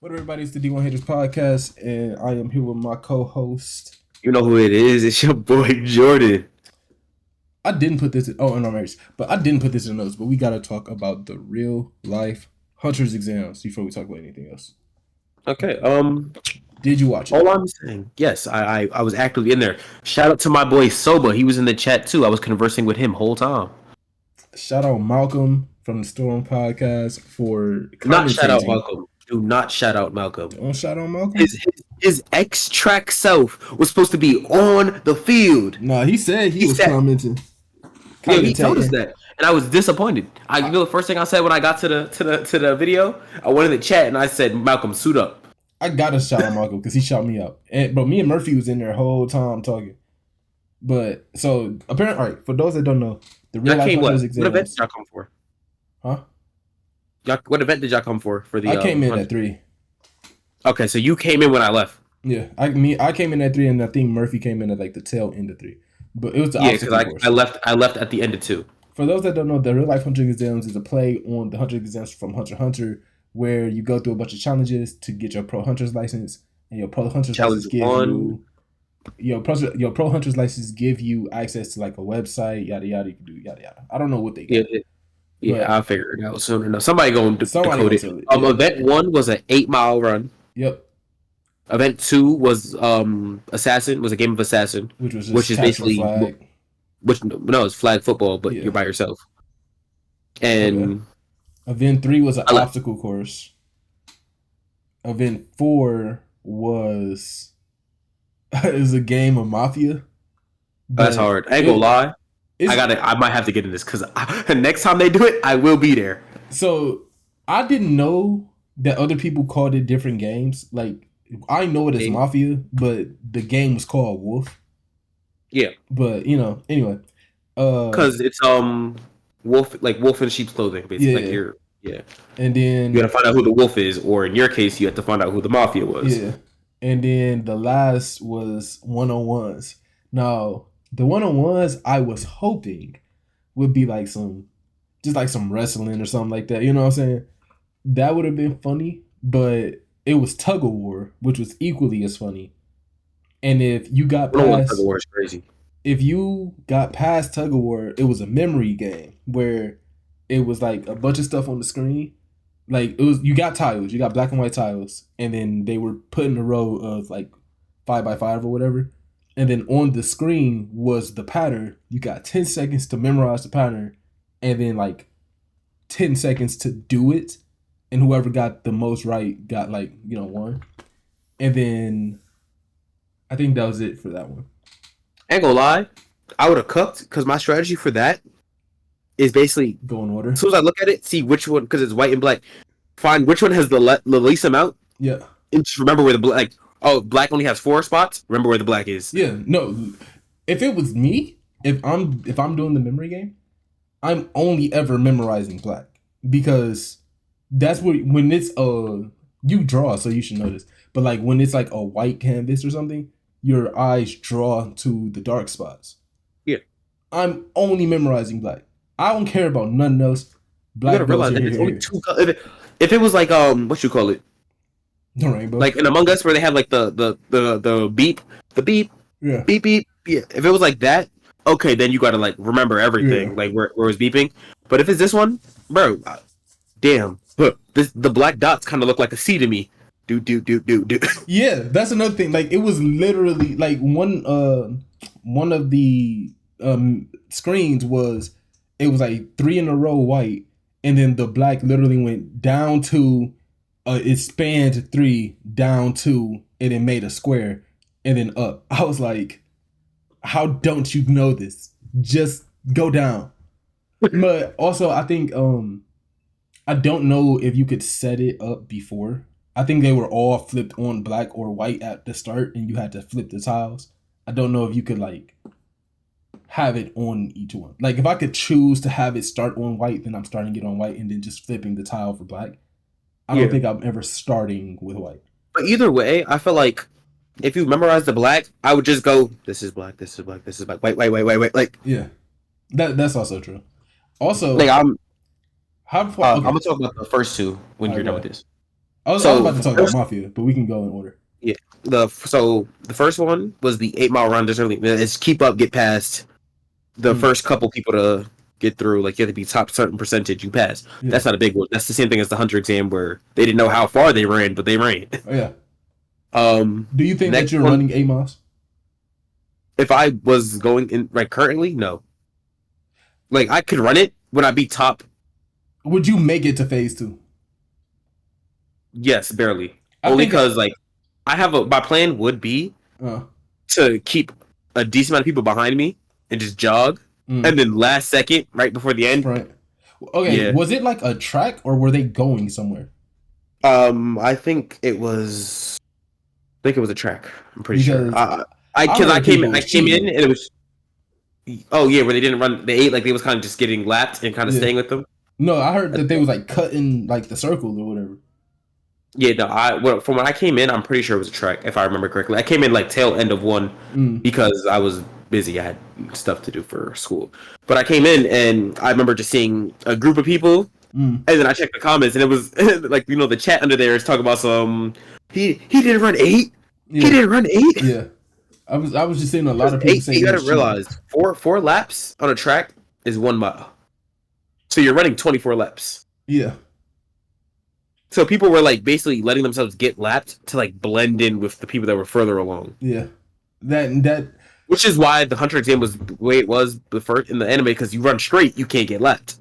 What up, everybody? It's the D1 Haters Podcast, and I am here with my co-host. You know who it is. It's your boy Jordan. I didn't put this in, no, marriage, but I didn't put this in the notes, but we got to talk about the real life Hunter's exams before we talk about anything else. Okay. Did you watch it? All I'm saying, yes, I was actively in there. Shout out to my boy Soba. He was in the chat too. I was conversing with him whole time. Shout out Malcolm from the Storm Podcast for not shout out Malcolm. Do not shout out Malcolm. Don't shout out Malcolm. His X-Track self was supposed to be on the field. No, he said he was commenting. Yeah, he told us that, and I was disappointed. The first thing I said when I got to the video, I went in the chat and I said, "Malcolm, suit up." I gotta shout out Malcolm because he shot me out. But me and Murphy was in there the whole time talking. But so apparently, all right. For those that don't know, the real life Hunter's exams. What event did y'all come for? Huh? What event did y'all come for the? I came in at 3. Okay, so you came in when I left. Yeah, I came in at 3, and I think Murphy came in at like the tail end of 3. But it was the because I left at the end of 2. For those that don't know, the real life Hunter exams is a play on the Hunter exams from Hunter x Hunter, where you go through a bunch of challenges to get your pro hunter's license, and your pro hunter's license your pro hunter's license give you access to like a website, yada yada. You can do yada yada. I don't know what they got. Yeah, I figured it out soon enough. Somebody going to decode it. Event 1 was an 8-mile run. Yep. Event 2 was Assassin. Was a game of Assassin, which is basically flag. It's flag football, but you're by yourself. And Event 3 was an obstacle course. Event 4 was a game of Mafia. That's hard. I ain't gonna lie. I might have to get in this because next time they do it, I will be there. So I didn't know that other people called it different games. Like I know it as Mafia, but the game was called Wolf. Yeah, but anyway, because it's wolf in sheep's clothing, basically. Yeah. And then you gotta find out who the wolf is, or in your case, you have to find out who the Mafia was. Yeah. And then the last was 101s. Now, the 101s I was hoping would be like some wrestling or something like that. You know what I'm saying? That would have been funny, but it was tug of war, which was equally as funny. And if you got past tug of war is crazy. If you got past tug of war, it was a memory game where it was like a bunch of stuff on the screen. Like you got tiles, you got black and white tiles, and then they were put in a row of like 5x5 or whatever. And then on the screen was the pattern. You got 10 seconds to memorize the pattern, and then like 10 seconds to do it. And whoever got the most right got won. And then I think that was it for that one. I ain't gonna lie, I would have cooked because my strategy for that is basically go in order. As soon as I look at it, see which one, because it's white and black. Find which one has the least amount. Yeah. And just remember where the black. Black only has 4 spots. Remember where the black is. Yeah. No. If it was me, if I'm doing the memory game, I'm only ever memorizing black because that's when it's you draw, so you should know this. But like when it's like a white canvas or something, your eyes draw to the dark spots. Yeah. I'm only memorizing black. I don't care about nothing else. Black. You gotta realize that it's only 2 colors. If it was like what you call it, the rainbow, like in Among Us where they have like the beep, yeah, beep beep, yeah. If it was like that, okay, then you gotta like remember everything, like where it was beeping. But if it's this one, bro, damn, look, the black dots kind of look like a C to me. Do. Yeah, that's another thing. Like it was literally like one of the screens was. It was like 3 in a row white, and then the black literally went down to, it spanned 3, down 2, and it made a square, and then up. I was like, how don't you know this? Just go down. But also, I think, I don't know if you could set it up before. I think they were all flipped on black or white at the start, and you had to flip the tiles. I don't know if you could have it on each one. Like if I could choose to have it start on white, then I'm starting it on white and then just flipping the tile for black. I don't think I'm ever starting with white. But either way, I feel like if you memorize the black, I would just go, this is black, this is black, this is black. Wait. Like yeah, that's also true. Also, like I'm gonna talk about the first 2 when you're done with this. I was So about to talk about Mafia, but we can go in order. yeah, the first one was the 8 Mile run. There's only it's keep up, get past the first couple people to get through. Like you have to be top certain percentage you pass. Yeah. That's not a big one. That's the same thing as the Hunter exam where they didn't know how far they ran, but they ran. Oh, yeah. Do you think that you're running 8 miles? If I was going in right currently, no. Like I could run it when I be top. Would you make it to phase 2? Yes, barely. Only because like I have my plan would be to keep a decent amount of people behind me and just jog, and then last second, right before the end. Right. Okay. Yeah. Was it like a track or were they going somewhere? I think it was. I think it was a track. I'm pretty sure. I came in and it was. Oh yeah, where they didn't run. They ate like they was kind of just getting lapped and kind of staying with them. No, I heard that they was like cutting like the circle or whatever. Yeah, no. From when I came in, I'm pretty sure it was a track, if I remember correctly. I came in like tail end of one because I was busy. I had stuff to do for school, but I came in and I remember just seeing a group of people, and then I checked the comments and it was like the chat under there is talking about some. He didn't run 8. Yeah. He didn't run 8. Yeah, I was just seeing a lot of people saying. You gotta realize four laps on a track is 1 mile, so you're running 24 laps. Yeah. So people were like basically letting themselves get lapped to like blend in with the people that were further along. Yeah, that which is why the Hunter exam was the way it was in the anime, because you run straight, you can't get lapped.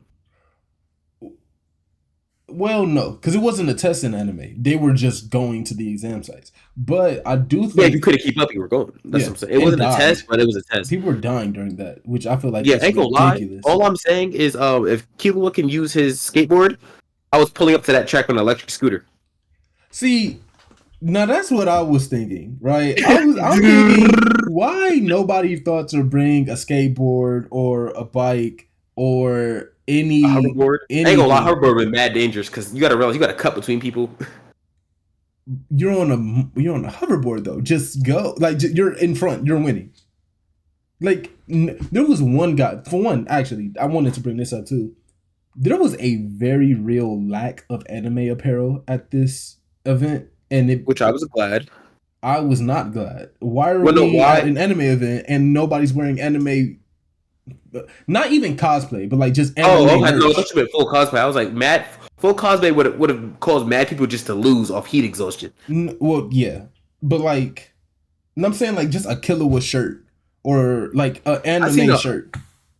Well, no, because it wasn't a test in anime. They were just going to the exam sites. But I do think if you couldn't keep up, you were going. That's what I'm saying. It wasn't a test, but it was a test. People were dying during that, which I feel like ain't gonna lie. All I'm saying is, if Killua can use his skateboard, I was pulling up to that track on an electric scooter. See, now that's what I was thinking, right? I'm thinking, why nobody thought to bring a skateboard or a bike or a hoverboard? I ain't gonna lie, hoverboard was mad dangerous because you gotta realize you gotta cut between people. You're on a hoverboard though. Just go, like you're in front. You're winning. Like there was one guy. For one, actually, I wanted to bring this up too. There was a very real lack of anime apparel at this event, which I was glad. I was not glad. Why are we at an anime event and nobody's wearing anime? Not even cosplay, but like just anime. No, that's a bit full cosplay. I was like, mad full cosplay would have caused mad people just to lose off heat exhaustion. Well, yeah, but like, I'm saying like just a Killua shirt or like an anime shirt.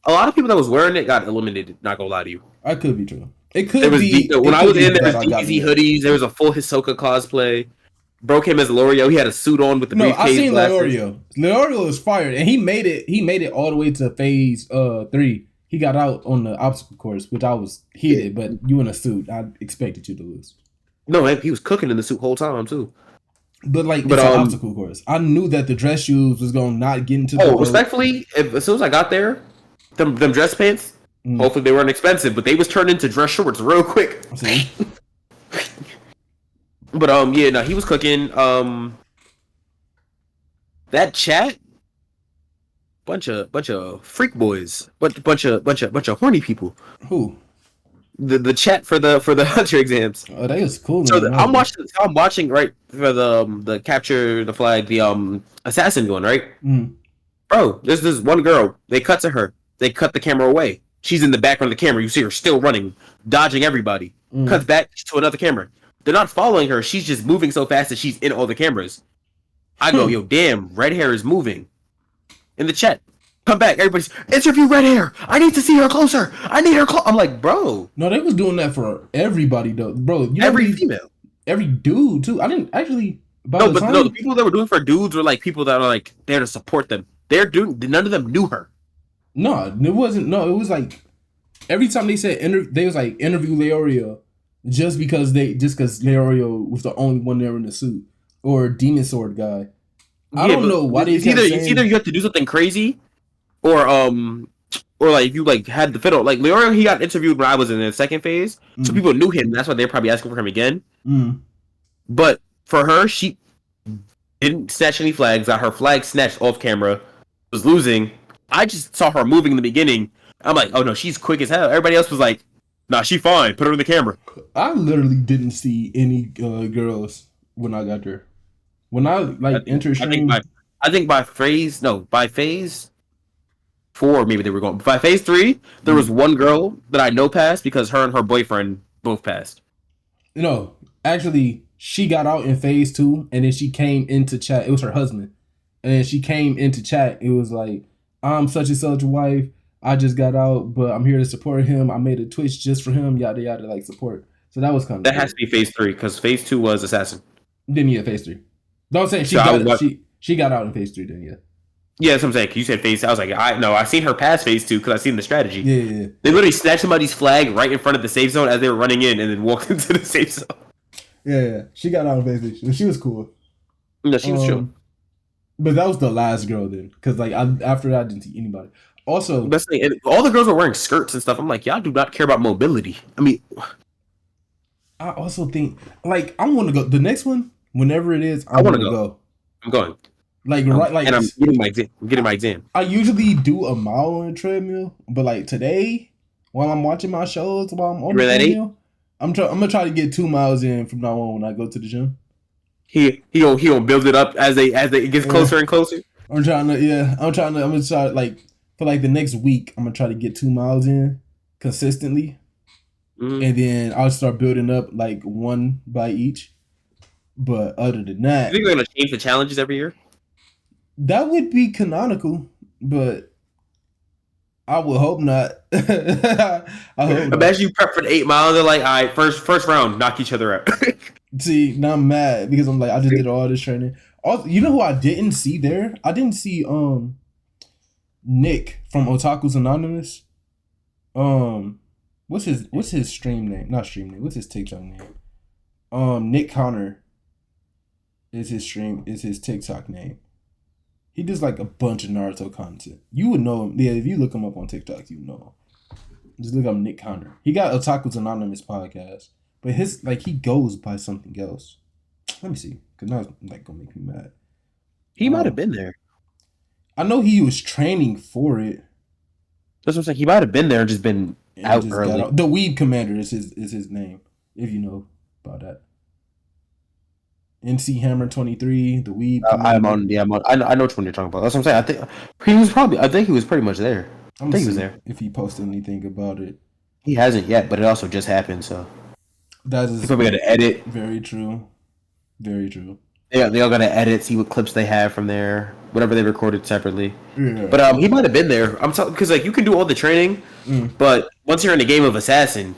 A lot of people that was wearing it got eliminated. Not gonna lie to you. I could be true. It could be. When I was in, there was DBZ hoodies. There was a full Hisoka cosplay. Bro came as Leorio. He had a suit on with the briefcase. I seen Leorio. Leorio was fired, and he made it. He made it all the way to phase 3. He got out on the obstacle course, which I was heated. But you in a suit, I expected you to lose. No, he was cooking in the suit whole time too. But it's an obstacle course. I knew that the dress shoes was gonna not get into. Respectfully, as soon as I got there, them dress pants. Hopefully they weren't expensive, but they was turned into dress shorts real quick. But he was cooking. That chat, bunch of freak boys, bunch of horny people. Who? The chat for the Hunter exams. Oh, that was cool. So I'm watching right for the capture the flag, the assassin going right. Bro, there's this one girl. They cut to her. They cut the camera away. She's in the background of the camera. You see her still running, dodging everybody. Cuts back to another camera. They're not following her. She's just moving so fast that she's in all the cameras. I go, yo, damn, red hair is moving. In the chat, come back. Everybody's, interview red hair. I need to see her closer. I need her I'm like, bro. No, they was doing that for everybody, though. Bro, every female. Every dude, too. I didn't actually... the people that were doing for dudes were like people that are like there to support them. None of them knew her. No, it wasn't. No, it was like every time they said they was like interview Leorio just because Leorio was the only one there in the suit or Demon Sword guy. I don't know why they kept saying... It's either you have to do something crazy or like if you like had the fiddle. Like Leorio, he got interviewed when I was in the second phase, so people knew him. That's why they're probably asking for him again. But for her, she didn't snatch any flags. Got her flag snatched off camera. Was losing. I just saw her moving in the beginning. I'm like, oh no, she's quick as hell. Everybody else was like, Nah, she fine. Put her in the camera. I literally didn't see any girls when I got there. When I like entered stream, I think by phase 4 maybe they were going. By phase 3, there was one girl that I know passed because her and her boyfriend both passed. No, actually, she got out in phase 2, and then she came into chat. It was her husband, and then she came into chat. It was like, I'm such and such wife. I just got out, but I'm here to support him. I made a Twitch just for him. Yada yada, like support. So that was kind of that has to be phase 3 because phase 2 was assassin. Then yeah, phase 3. No, I'm saying she got out in phase 3. Then yeah. Yeah, that's what I'm saying. You said phase. I was like, I seen her pass phase 2 because I seen the strategy. Yeah. They literally snatched somebody's flag right in front of the safe zone as they were running in, and then walked into the safe zone. Yeah. She got out in phase 3. She was cool. No, she was chill. But that was the last girl then, because like after that I didn't see anybody. Also, best thing, and all the girls were wearing skirts and stuff. I'm like, y'all do not care about mobility. I mean, I also think like I want to go the next one whenever it is. I want to go. I'm going. Like and I'm getting my exam. I usually do a mile on a treadmill, but like today, while I'm watching my shows, while I'm on the treadmill, I'm gonna try to get 2 miles in from now on when I go to the gym. He gonna build it up as it gets closer and closer. I'm gonna try like for like the next week. I'm gonna try to get 2 miles in consistently, and then I'll start building up like one by each. But other than that, you think they're gonna change the challenges every year? That would be canonical, but I would hope not. Imagine you prep for the 8 miles. They're like, all right, first round, knock each other out. See, now I'm mad because I'm like, I just did all this training. Also, you know who I didn't see there? I didn't see Nick from Otaku's Anonymous. What's his stream name? Not stream name. What's his TikTok name? Nick Connor is his TikTok name. He does like a bunch of Naruto content. You would know him. Yeah, if you look him up on TikTok, you know him. Just look up Nick Connor. He got Otaku's Anonymous podcast, but his like he goes by something else. Let me see, because now it's like gonna make me mad. He might have been there. I know he was training for it. That's what I'm saying. He might have been there and just been out early. The Weed Commander is his name, if you know about that. NC Hammer 23, the Weed. I'm on. I know which one you're talking about. That's what I'm saying. I think he was pretty much there. I think he was there. If he posted anything about it, he hasn't yet, but it also just happened. So that's probably got to edit. Very true. Very true. Yeah, they all got to edit, see what clips they have from there, whatever they recorded separately. Yeah. But he might have been there. I'm talking because like you can do all the training, but once you're in the game of assassin,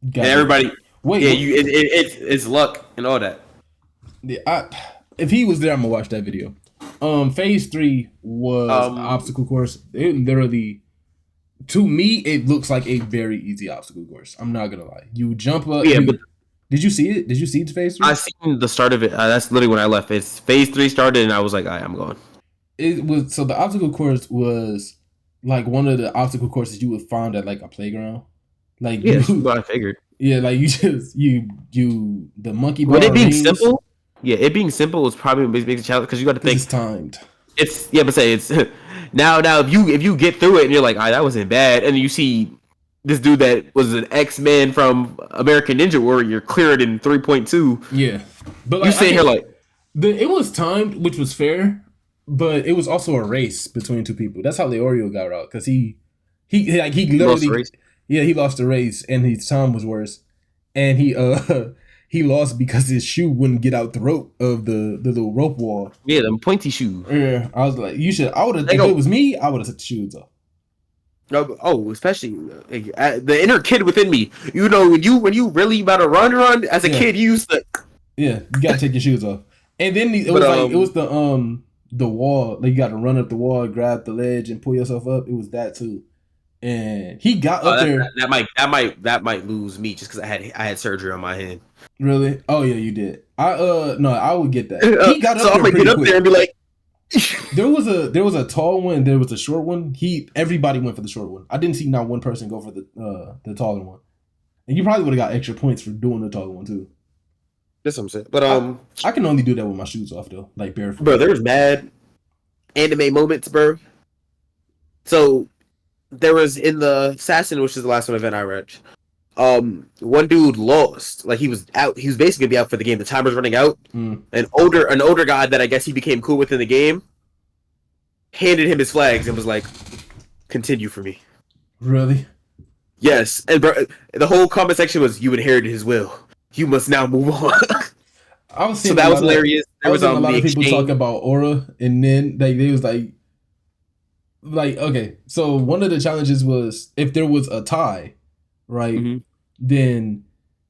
and everybody, it's luck and all that. Yeah, if he was there, I'm gonna watch that video. Phase 3 was obstacle course. It literally, to me, it looks like a very easy obstacle course. I'm not gonna lie. You jump up. Yeah, but did you see it? Did you see phase 3? I seen the start of it. That's literally when I left. It's phase 3 started, and I was like, all right, I'm going. It was so the obstacle course was like one of the obstacle courses you would find at like a playground. Like I figured. Yeah, like you the monkey bar. Would it being simple? Yeah, it being simple is probably what makes it challenge because you got to think. It's timed. It's now if you get through it and you're like, that wasn't bad, and you see this dude that was an X-Men from American Ninja Warrior clear it in 3.2. Yeah, but like, you sitting here like it was timed, which was fair, but it was also a race between two people. That's how Leorio got out because he literally he lost the race and his time was worse, and he lost because his shoe wouldn't get out the rope of the little rope wall. Yeah, them pointy shoes. Yeah, I was like, I would have. If it was me, I would have took the shoes off. Oh, especially the inner kid within me. You know, when you really about to run as a kid, you used to. Yeah, you gotta take your shoes off. And then it was the wall. Like you got to run up the wall, grab the ledge, and pull yourself up. It was that too. And he got up there. That might lose me just because I had surgery on my hand. Really? Oh yeah, you did. I would get that. He got up so there. I'm gonna get up there and be like. there was a tall one. There was a short one. Everybody went for the short one. I didn't see not one person go for the taller one. And you probably would have got extra points for doing the taller one too. That's what I'm saying. But I can only do that with my shoes off though, like barefoot. Bro, there's mad anime moments, bro. So there was in the Assassin, which is the last one event I read. One dude lost. Like he was out. He was basically gonna be out for the game. The timer's running out. An older guy that I guess he became cool with in the game handed him his flags and was like, "Continue for me." Really? Yes, and bro, the whole comment section was, "You inherited his will. You must now move on." I was seeing so that was hilarious. There was a lot of people talking about aura, and then they was like okay. So one of the challenges was if there was a tie, right? Then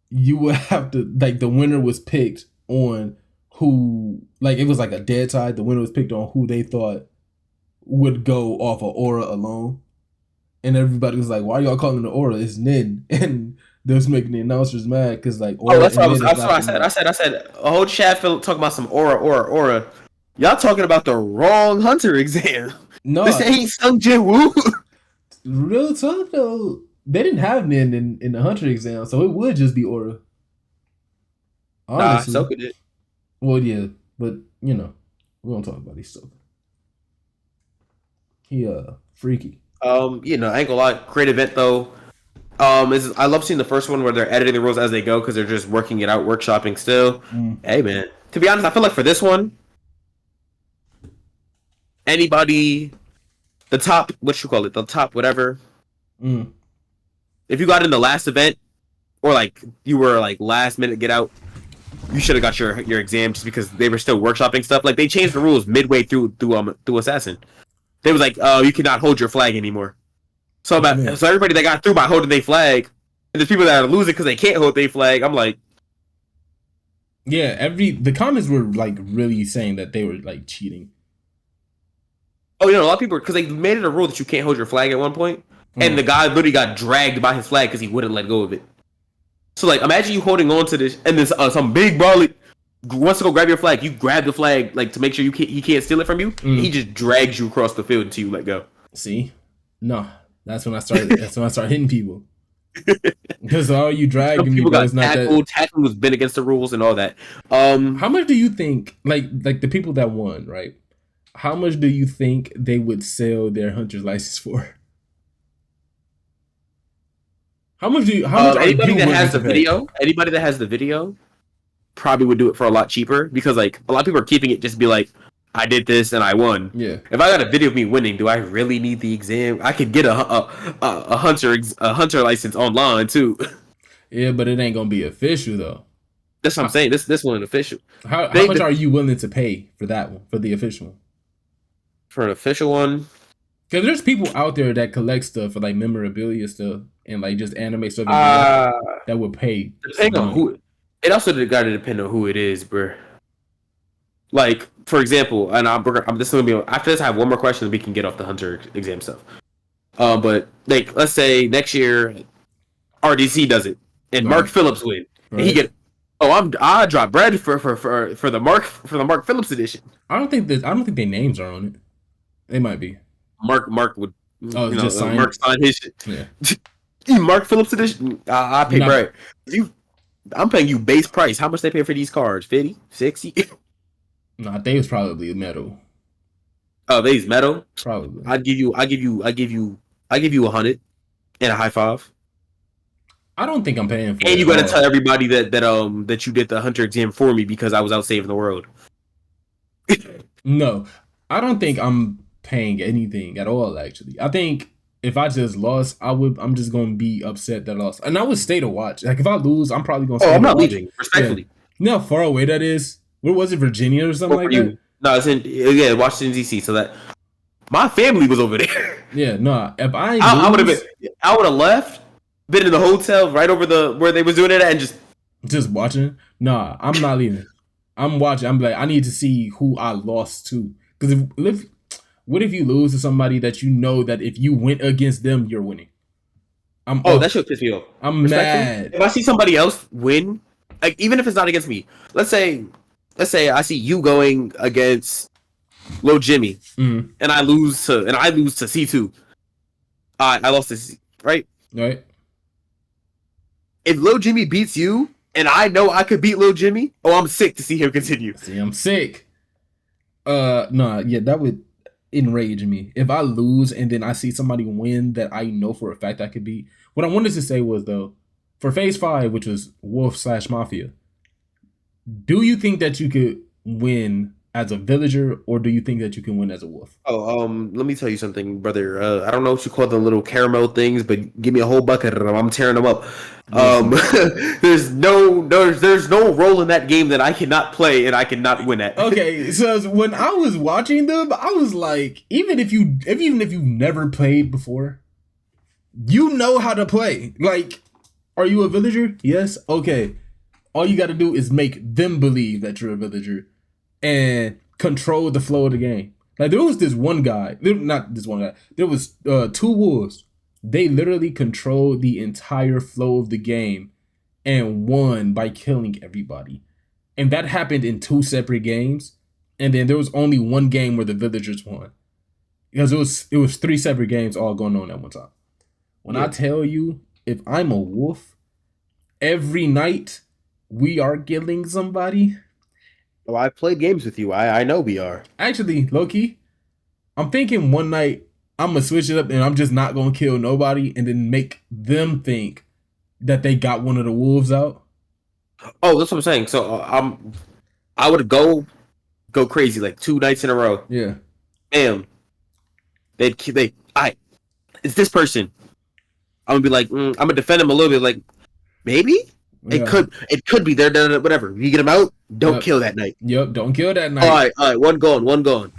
you would have to the winner was picked on who it was like a dead tie. The winner was picked on who they thought would go off of aura alone, and everybody was like, "Why are y'all calling it aura? It's Nin." And they was making the announcers mad because aura. That's what I said. I said a whole chat talking about some aura. Y'all talking about the wrong hunter exam. No, this ain't Sung Jin Woo. Real talk though. They didn't have Nin in the hunter exam, so it would just be aura. Honestly. Nah, so could it. Well, yeah, but we don't talk about these stuff. He freaky. I ain't gonna lie, great event though. I love seeing the first one where they're editing the rules as they go because they're just working it out, workshopping still. Hey man, to be honest, I feel like for this one, anybody, the top whatever. If you got in the last event, or you were last minute get out, you should have got your exam just because they were still workshopping stuff. Like they changed the rules midway through Assassin. They was like, "Oh, you cannot hold your flag anymore." So everybody that got through by holding their flag, and there's people that are losing because they can't hold their flag. I'm like, yeah. The comments were really saying that they were cheating. Oh, a lot of people because they made it a rule that you can't hold your flag at one point. And the guy literally got dragged by his flag because he wouldn't let go of it. So, imagine you holding on to this, and then some big brawler wants to go grab your flag. You grab the flag, to make sure he can't steal it from you. He just drags you across the field until you let go. See? No. That's when I started hitting people. Because all you dragging me got tackled. Tackling was been against the rules and all that. How much do you think, the people that won, right? How much do you think they would sell their hunter's license for? How much anybody that has the video probably would do it for a lot cheaper because a lot of people are keeping it just to be like, I did this and I won. Yeah. If I got a video of me winning, do I really need the exam? I could get a hunter license online too. Yeah, but it ain't gonna be official though. That's what I'm saying. This one official. How much are you willing to pay for that one, for the official one? For an official one? Because there's people out there that collect stuff for memorabilia stuff and just anime stuff that would pay. Depending on who. It also got to depend on who it is, bro. For example, and this is gonna be after this. I have one more question that we can get off the hunter exam stuff. But let's say next year, RDC does it and Mark Phillips win, and he get. I drop bread for the Mark Phillips edition. I don't think their names are on it. They might be. Mark would. Just sign. Mark signed his shit. Yeah. Mark Phillips edition. I pay bread. I'm paying you base price. How much they pay for these cards? 50, 60? No, they was probably metal. Oh, they's metal. Probably. I give you 100 and a high five. I don't think I'm paying for it. And you gotta tell everybody that you did the hunter exam for me because I was out saving the world. No, I don't think I'm paying anything at all. Actually, I think if I just lost, I'm just gonna be upset that I lost, and I would stay to watch. If I lose, I'm probably gonna. I'm not leaving. Respectfully. Yeah. You know how far away that is? Where was it? Virginia or something like that? No, it's in Washington D.C. So that my family was over there. Yeah, no. If I would have left, been in the hotel right over where they was doing it at, and just watching. Nah, I'm not leaving. I'm watching. I'm I need to see who I lost to. Because what if you lose to somebody that you know that if you went against them, you're winning? That should piss me off. I'm mad. If I see somebody else win, even if it's not against me, let's say I see you going against Lil Jimmy, and I lose to C2. I lost to C, right. Right. If Lil Jimmy beats you, and I know I could beat Lil Jimmy, I'm sick to see him continue. See, I'm sick. That would. enrage me. If I lose and then I see somebody win that I know for a fact I could beat. What I wanted to say was though, for phase 5, which was Wolf / Mafia, do you think that you could win as a villager, or do you think that you can win as a wolf? Oh, let me tell you something, brother. I don't know what you call the little caramel things, but give me a whole bucket of them. I'm tearing them up. Listen. There's no role in that game that I cannot play and I cannot win at. Okay, so when I was watching them, I was like, even if you've never played before, you know how to play. Like, are you a villager? Yes. Okay. All you got to do is make them believe that you're a villager and control the flow of the game. Like, there was this one guy, not this one guy, there was 2 wolves. They literally controlled the entire flow of the game and won by killing everybody. And that happened in 2 separate games. And then there was only one game where the villagers won. Because it was 3 separate games all going on at one time. When I tell you, if I'm a wolf, every night we are killing somebody. Oh, I've played games with you. I know we are. Actually, low-key, I'm thinking one night I'm going to switch it up and I'm just not going to kill nobody and then make them think that they got one of the wolves out. Oh, that's what I'm saying. So I would go crazy like 2 nights in a row. Yeah. Bam. It's this person. I'm gonna be like, I'm gonna defend him a little bit. Like, maybe it could be there. Whatever. You get him out. Don't kill that night. Yep. Don't kill that night. All right. One gone.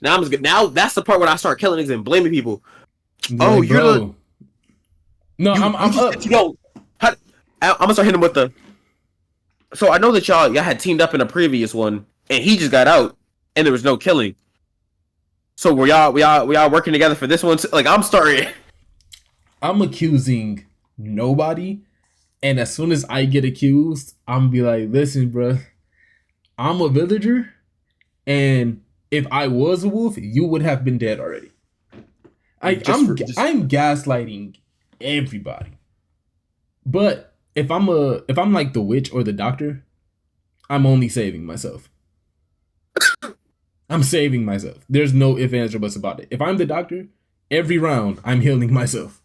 Now Now that's the part when I start killing niggas and blaming people. Like, you're the. No, I'm up. Yo, I'm gonna start hitting him with the. So I know that y'all had teamed up in a previous one, and he just got out, and there was no killing. So we y'all working together for this one? Like, I'm starting. I'm accusing nobody, and as soon as I get accused, I'm be like, listen, bro, I'm a villager, and if I was a wolf, you would have been dead already. I'm gaslighting everybody. But if I'm like the witch or the doctor, I'm only saving myself. I'm saving myself. There's no ifs, ands, or buts about it. If I'm the doctor, every round I'm healing myself.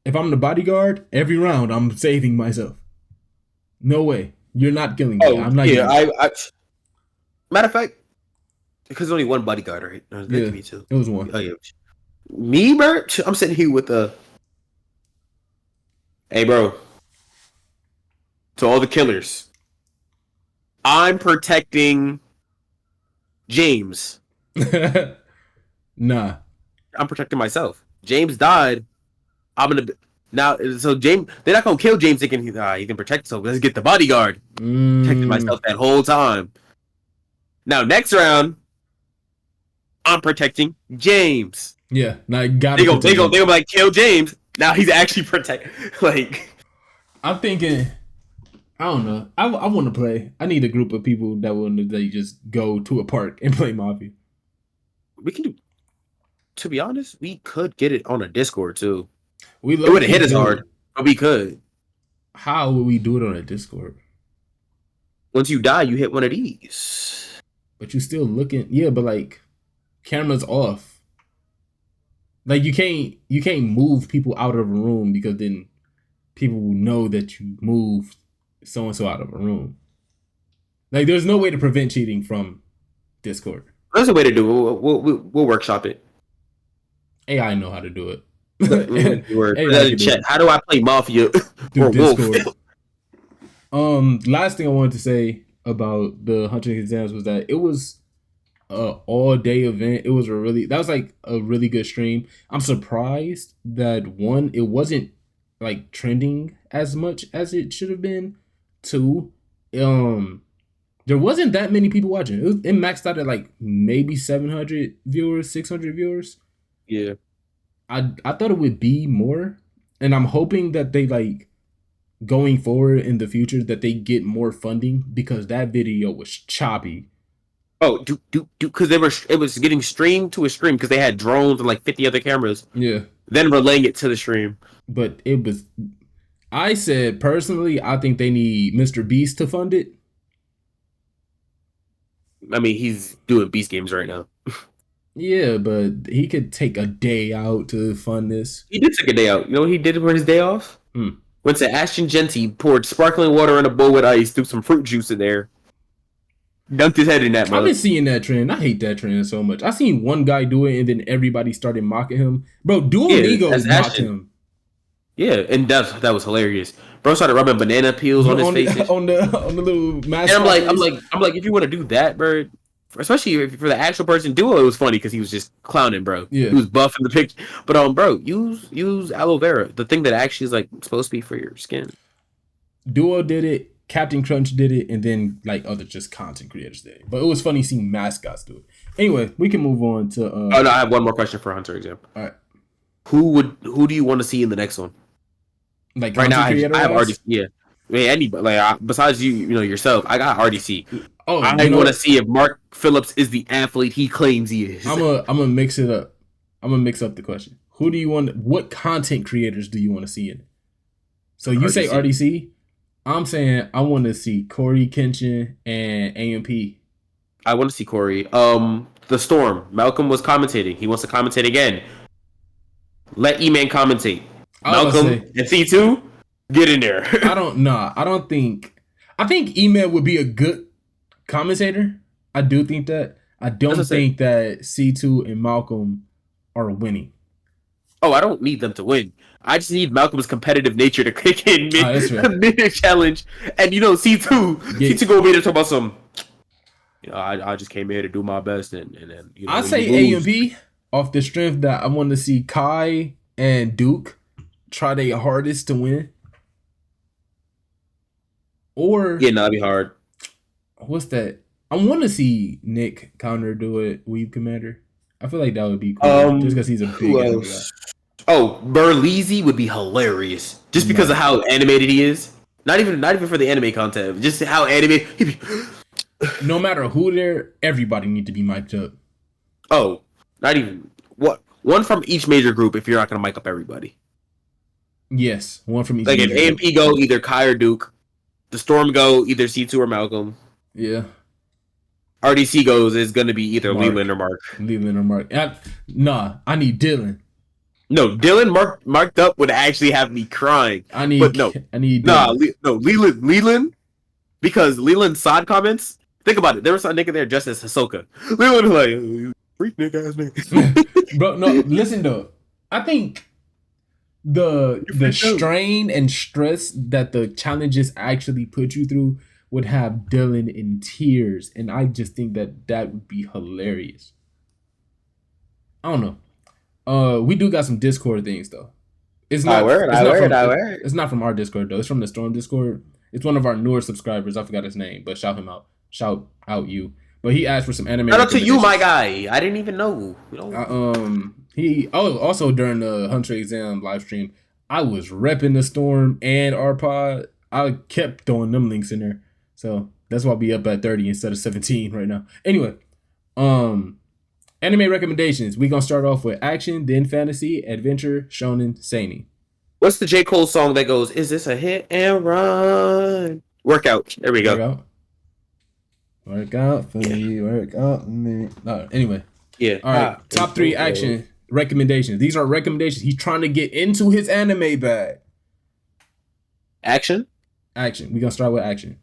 If I'm the bodyguard, every round I'm saving myself. No way. You're not killing me. I'm not. Yeah, matter of fact, because there's only one bodyguard, right? Yeah, me too. It was one. Oh yeah. Me, bro. I'm sitting here with a. Hey, bro. To all the killers, I'm protecting James. Nah. I'm protecting myself. James died. I'm gonna now. So James, they're not gonna kill James. He can protect himself. Let's get the bodyguard. Protecting myself that whole time. Now next round, I'm protecting James. Yeah. Now you gotta. They go like kill James. Now he's actually protect. Like, I'm thinking. I don't know. I want to play. I need a group of people that will just go to a park and play Mafia. We can do. To be honest, we could get it on a Discord too. It wouldn't hit as hard, but we could. How would we do it on a Discord? Once you die, you hit one of these. But you still looking. Yeah, but like, camera's off. Like, you can't move people out of a room because then people will know that you moved so and so out of a room. Like, there's no way to prevent cheating from Discord. There's a way to do it. We'll workshop it. AI know how to do it. How do I play Mafia or Discord? Wolf? Last thing I wanted to say about the hunting exams was that it was a all-day event. It was that was like a really good stream. I'm surprised that one, it wasn't like trending as much as it should have been. 2, there wasn't that many people watching. It maxed out at like maybe 700 viewers, 600 viewers. Yeah. I thought it would be more, and I'm hoping that they, like, going forward in the future, that they get more funding, because that video was choppy. Oh, because it was getting streamed to a stream because they had drones and like 50 other cameras. Yeah. Then relaying it to the stream. But it was. I said personally, I think they need Mr. Beast to fund it. I mean, he's doing Beast games right now. Yeah, but he could take a day out to fund this. He did take a day out. You know what he did for his day off? Went to Ashton Genty, poured sparkling water in a bowl with ice, threw some fruit juice in there, dunked his head in that I've mug. been seeing that trend. I hate that trend so much. I seen one guy do it, and then everybody started mocking him. Bro, Duolingo mocked him. Yeah, and that was hilarious. Bro started rubbing banana peels on his face on the little mask. And I'm like, if you want to do that, bro, especially for the actual person, Duo, it was funny because he was just clowning, bro. Yeah, he was buff in the picture. But bro, use aloe vera, the thing that actually is like supposed to be for your skin. Duo did it. Captain Crunch did it, and then like other just content creators did it. But it was funny seeing mascots do it. Anyway, we can move on to. Oh no, I have one more question for Hunter. Example. All right. Who do you want to see in the next one? Like right now, I have RDC. Yeah, I mean, anybody like besides you know yourself, I got RDC. Oh, I want to see if Mark Phillips is the athlete he claims he is. I'm gonna mix it up. I'm gonna mix up the question. Who do you want? What content creators do you want to see in it? So you say RDC. I'm saying I want to see Corey Kenshin and AMP. I want to see Corey. The Storm. Malcolm was commentating. He wants to commentate again. Let E-Man commentate. Malcolm and C2, get in there. I think E-Man would be a good commentator. I do think that. I don't think that C2 and Malcolm are winning. Oh, I don't need them to win. I just need Malcolm's competitive nature to kick in mid challenge. And C2 go over there talk about some. I just came here to do my best, and then I say AMP off the strength that I want to see Kai and Duke try their hardest to win. Or that'd be hard. What's that? I want to see Nick Counter do it. Weeb Commander. I feel like that would be cool. Just because he's a big anime guy. Oh, Burleezy would be hilarious. Just because of how animated he is. Not even for the anime content. Just how animated. No matter who there, everybody need to be mic'd up. Oh, not even one from each major group. If you're not gonna mic up everybody. Yes, one from each. Like if AMP go either Kai or Duke, the Storm go either C2 or Malcolm. Yeah. RDC goes is gonna be either Leland or Mark. I need Dylan. No, Dylan marked up would actually have me crying. Leland, because Leland's side comments. Think about it. There was a nigga there just as Hisoka. Leland was like, freak nigga ass nigga. Bro, no, listen though. I think the strain and stress that the challenges actually put you through would have Dylan in tears, and I just think that would be hilarious. I don't know. We do got some Discord things though. It's not from our Discord though. It's from the Storm Discord. It's one of our newer subscribers. I forgot his name, but shout him out. Shout out you. But he asked for some anime. Shout out to you, my guy. I didn't even know. Also during the Hunter exam live stream, I was repping the Storm and our pod. I kept throwing them links in there. So that's why I'll be up at 30 instead of 17 right now. Anyway, anime recommendations. We're gonna start off with action, then fantasy, adventure, shonen, seinen. What's the J. Cole song that goes, is this a hit and run? Workout. There we go. Work out for me, work out for me. Anyway. Yeah. All right. Top 3 action recommendations. These are recommendations. He's trying to get into his anime bag. Action? Action. We're going to start with action.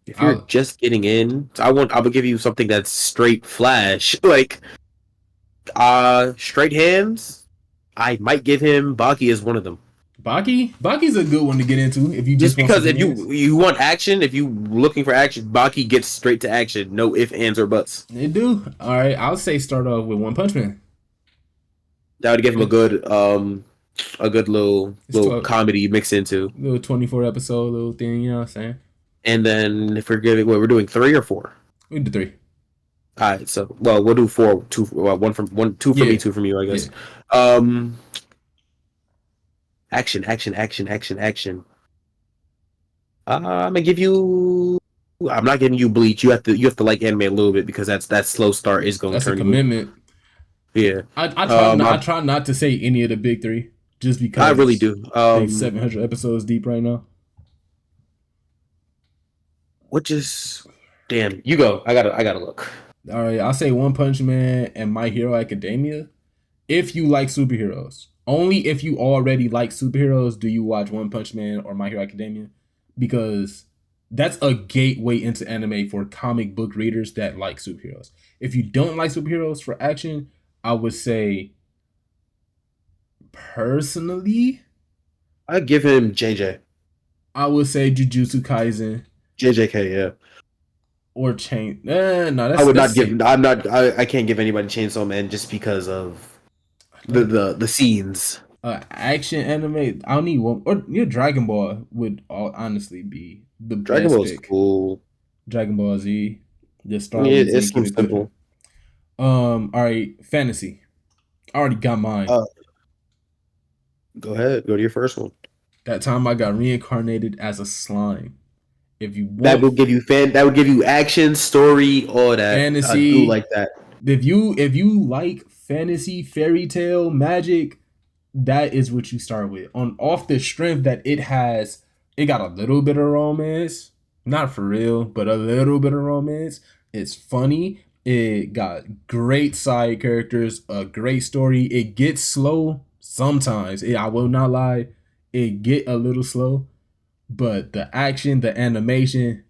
If you're just getting in, I will give you something that's straight flash. Like, straight hands. I might give him Baki as one of them. Baki's a good one to get into if you just because if you want action, if you looking for action, Baki gets straight to action, no ifs, ands, or buts. They do. All right, I'll say start off with One Punch Man. That would give him a good little comedy mix into little 24 episode little thing. You know what I'm saying? And then if we're doing 3 or 4. We do 3. All right, so we'll do 4, 2, 1 from 1, 2 from me, 2 from you, I guess. Yeah. Action. I'm gonna give you. I'm not giving you Bleach. You have to like anime a little bit because that slow start is going to turn. That's a commitment. Yeah, I try not to say any of the big 3 just because I really do. 700 episodes deep right now. Damn, you go. I gotta look. All right, I'll say One Punch Man and My Hero Academia. If you like superheroes, only if you already like superheroes do you watch One Punch Man or My Hero Academia, because that's a gateway into anime for comic book readers that like superheroes. If you don't like superheroes for action, I would say personally, I give him JJ. I would say Jujutsu Kaisen JJK, yeah. or Chain. No, I would that's not give. same. I'm not. I can't give anybody Chainsaw Man just because of the scenes. Action anime. I don't need one. Or your Dragon Ball would honestly be the Dragon best Ball is pick. cool. Dragon Ball Z. Just I start mean, with it Z, keep seems it pushing. simple. All right, fantasy. I already got mine. Go ahead. Go to your first one. That time I got reincarnated as a slime. If you That want will give you That would give you action, story, all that. I do fantasy, like that. if you like fantasy, fairy tale, magic, that is what you start with. On off the strength that it got a little bit of romance, not for real, but a little bit of romance. It's funny. It got great side characters, a great story. It gets slow sometimes. I will not lie, it get a little slow, but the action, the animation,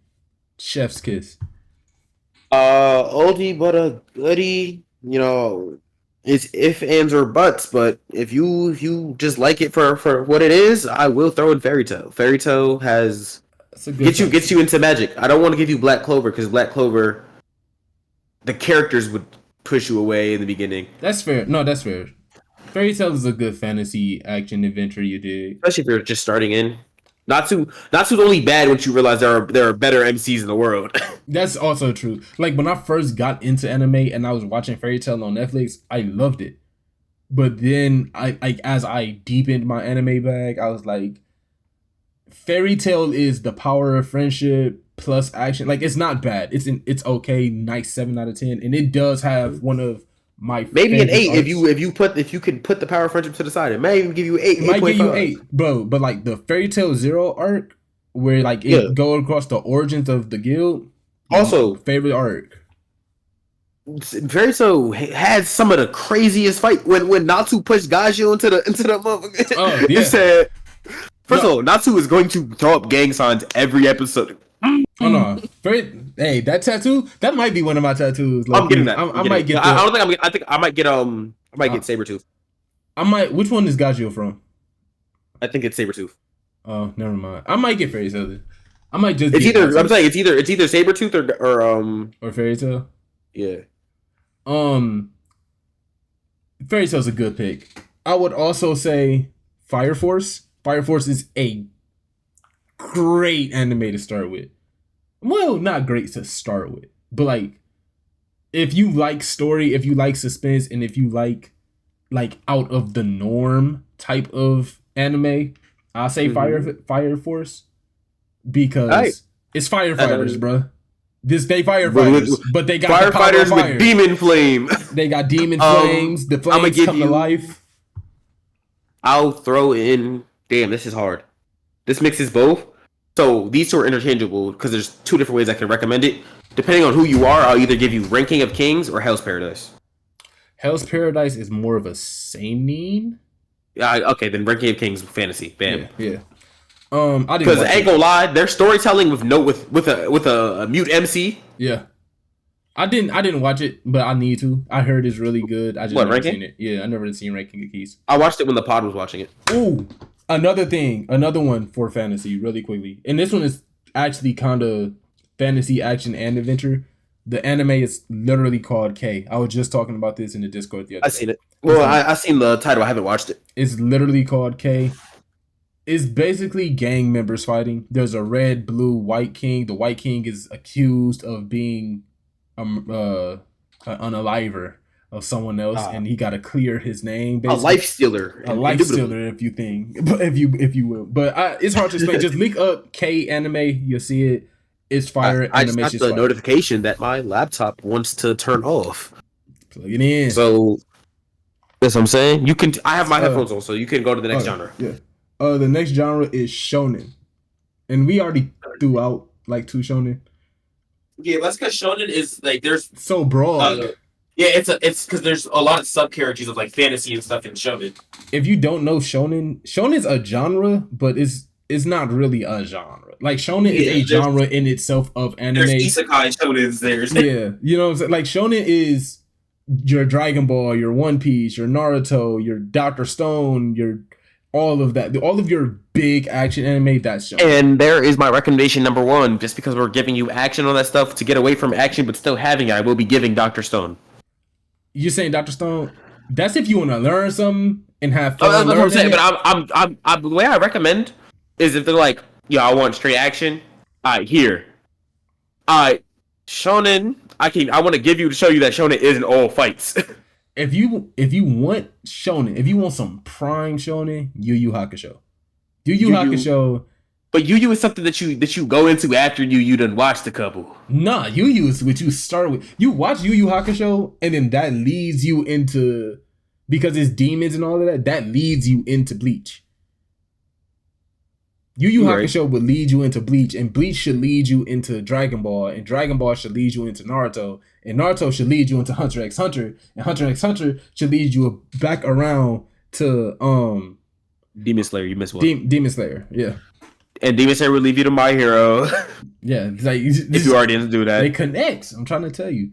chef's kiss. Oldie but a goodie. You know, it's if ands or buts. But if you just like it for what it is, I will throw in Fairy Tail. Fairy Tail has That's a good gets fantasy. you into magic. I don't want to give you Black Clover because Black Clover, the characters would push you away in the beginning. That's fair. No, that's fair. Fairy Tail is a good fantasy action adventure you did. Especially if you're just starting in. Natsu's only bad once you realize there are better MCs in the world. That's also true. Like when I first got into anime and I was watching Fairy Tail on Netflix, I loved it. But then as I deepened my anime bag, I was like, Fairy Tail is the power of friendship plus action. Like it's not bad. It's okay. Nice 7 out of 10, and it does have one of my Maybe an favorite eight arcs. if you can put the power of friendship to the side. It may even give you It might give you 8.5. 8, bro. But like the Fairy Tail Zero arc, where like Yeah. it go across the origins of the guild. Also, Favorite arc. Fairy Tail had some of the craziest fight when Natsu pushed Gajio into the motherfucker. Oh yeah. It said, first of all, Natsu is going to throw up gang signs every episode. Oh no, hey, that tattoo that might be one of my tattoos. I'm getting that. I might get. I don't think I think I might get Sabretooth. I might. Which one is Gajio from? I think it's Sabretooth. Oh, never mind. I might get Fairy Tail. I might just. It's either I'm saying it's either Sabretooth or Fairy Tail. Yeah. Fairy Tail's a good pick. I would also say Fire Force. Fire Force is a great anime to start with. Well, not great to start with, but like if you like story, if you like suspense, and if you like out of the norm type of anime, I'll say Fire Force because it's firefighters, bro. They firefighters, but they got firefighters the power of fire. With demon flame. They got demon flames. The flames come to life. I'll throw in. Damn, this is hard. This mixes both. So these two are interchangeable because there's two different ways I can recommend it. Depending on who you are, I'll either give you Ranking of Kings or Hell's Paradise. Hell's Paradise is more of a seinen. Okay, then Ranking of Kings fantasy. Bam. Yeah. I didn't. Because I ain't gonna lie, their storytelling with a mute MC. Yeah. I didn't watch it, but I need to. I heard it's really good. I just never seen it. Yeah, I never seen Ranking of Keys. I watched it when the pod was watching it. Ooh, another one for fantasy, really quickly. And this one is actually kind of fantasy, action, and adventure. The anime is literally called K. I was just talking about this in the Discord the other day. I seen it. Well, I seen the title. I haven't watched it. It's literally called K. It's basically gang members fighting. There's a red, blue, white king. The white king is accused of being an unaliver of someone else, and he got to clear his name. Basically. A life stealer. A life stealer, if you will. But it's hard to explain. Just link up K anime. You'll see it. It's fire. I just got the notification that my laptop wants to turn off. Plug it in. So that's what I'm saying. You can. I have my headphones on, so you can go to the next genre. Yeah. The next genre is shonen, and we already threw out like 2 shonen. Yeah, that's because shonen is like there's so broad. Yeah, it's because there's a lot of sub characters of like fantasy and stuff in shonen. If you don't know shonen, shonen's a genre, but it's not really a genre. Like shonen is a genre in itself of anime. There's isekai shonens. Yeah, you know what I'm saying? Like shonen is your Dragon Ball, your One Piece, your Naruto, your Doctor Stone, your all of that, all of your big action anime. That's shonen. And there is my recommendation number one. Just because we're giving you action on that stuff to get away from action, but still having it, I will be giving Doctor Stone. You're saying Doctor Stone? That's if you want to learn something and have fun. That's what I'm saying. But I'm the way I recommend is if they're like, yo, I want straight action. All right, here. All right, shonen. I want to give you to show you that shonen isn't all fights. if you want shonen, if you want some prime shonen, Yu Yu Hakusho. Yu Yu Hakusho. But Yu Yu is something that you go into after you done watched a couple. Nah, Yu Yu is what you start with. You watch Yu Yu Hakusho, and then that leads you into, because it's demons and all of that. That leads you into Bleach. Yu Yu Hakusho would lead you into Bleach, and Bleach should lead you into Dragon Ball, and Dragon Ball should lead you into Naruto, and Naruto should lead you into Hunter x Hunter, and Hunter x Hunter should lead you back around to Demon Slayer. You missed one. Demon Slayer, yeah. And Demon Slayer will lead you to My Hero. Yeah, like if you already didn't do that, they connect. I'm trying to tell you.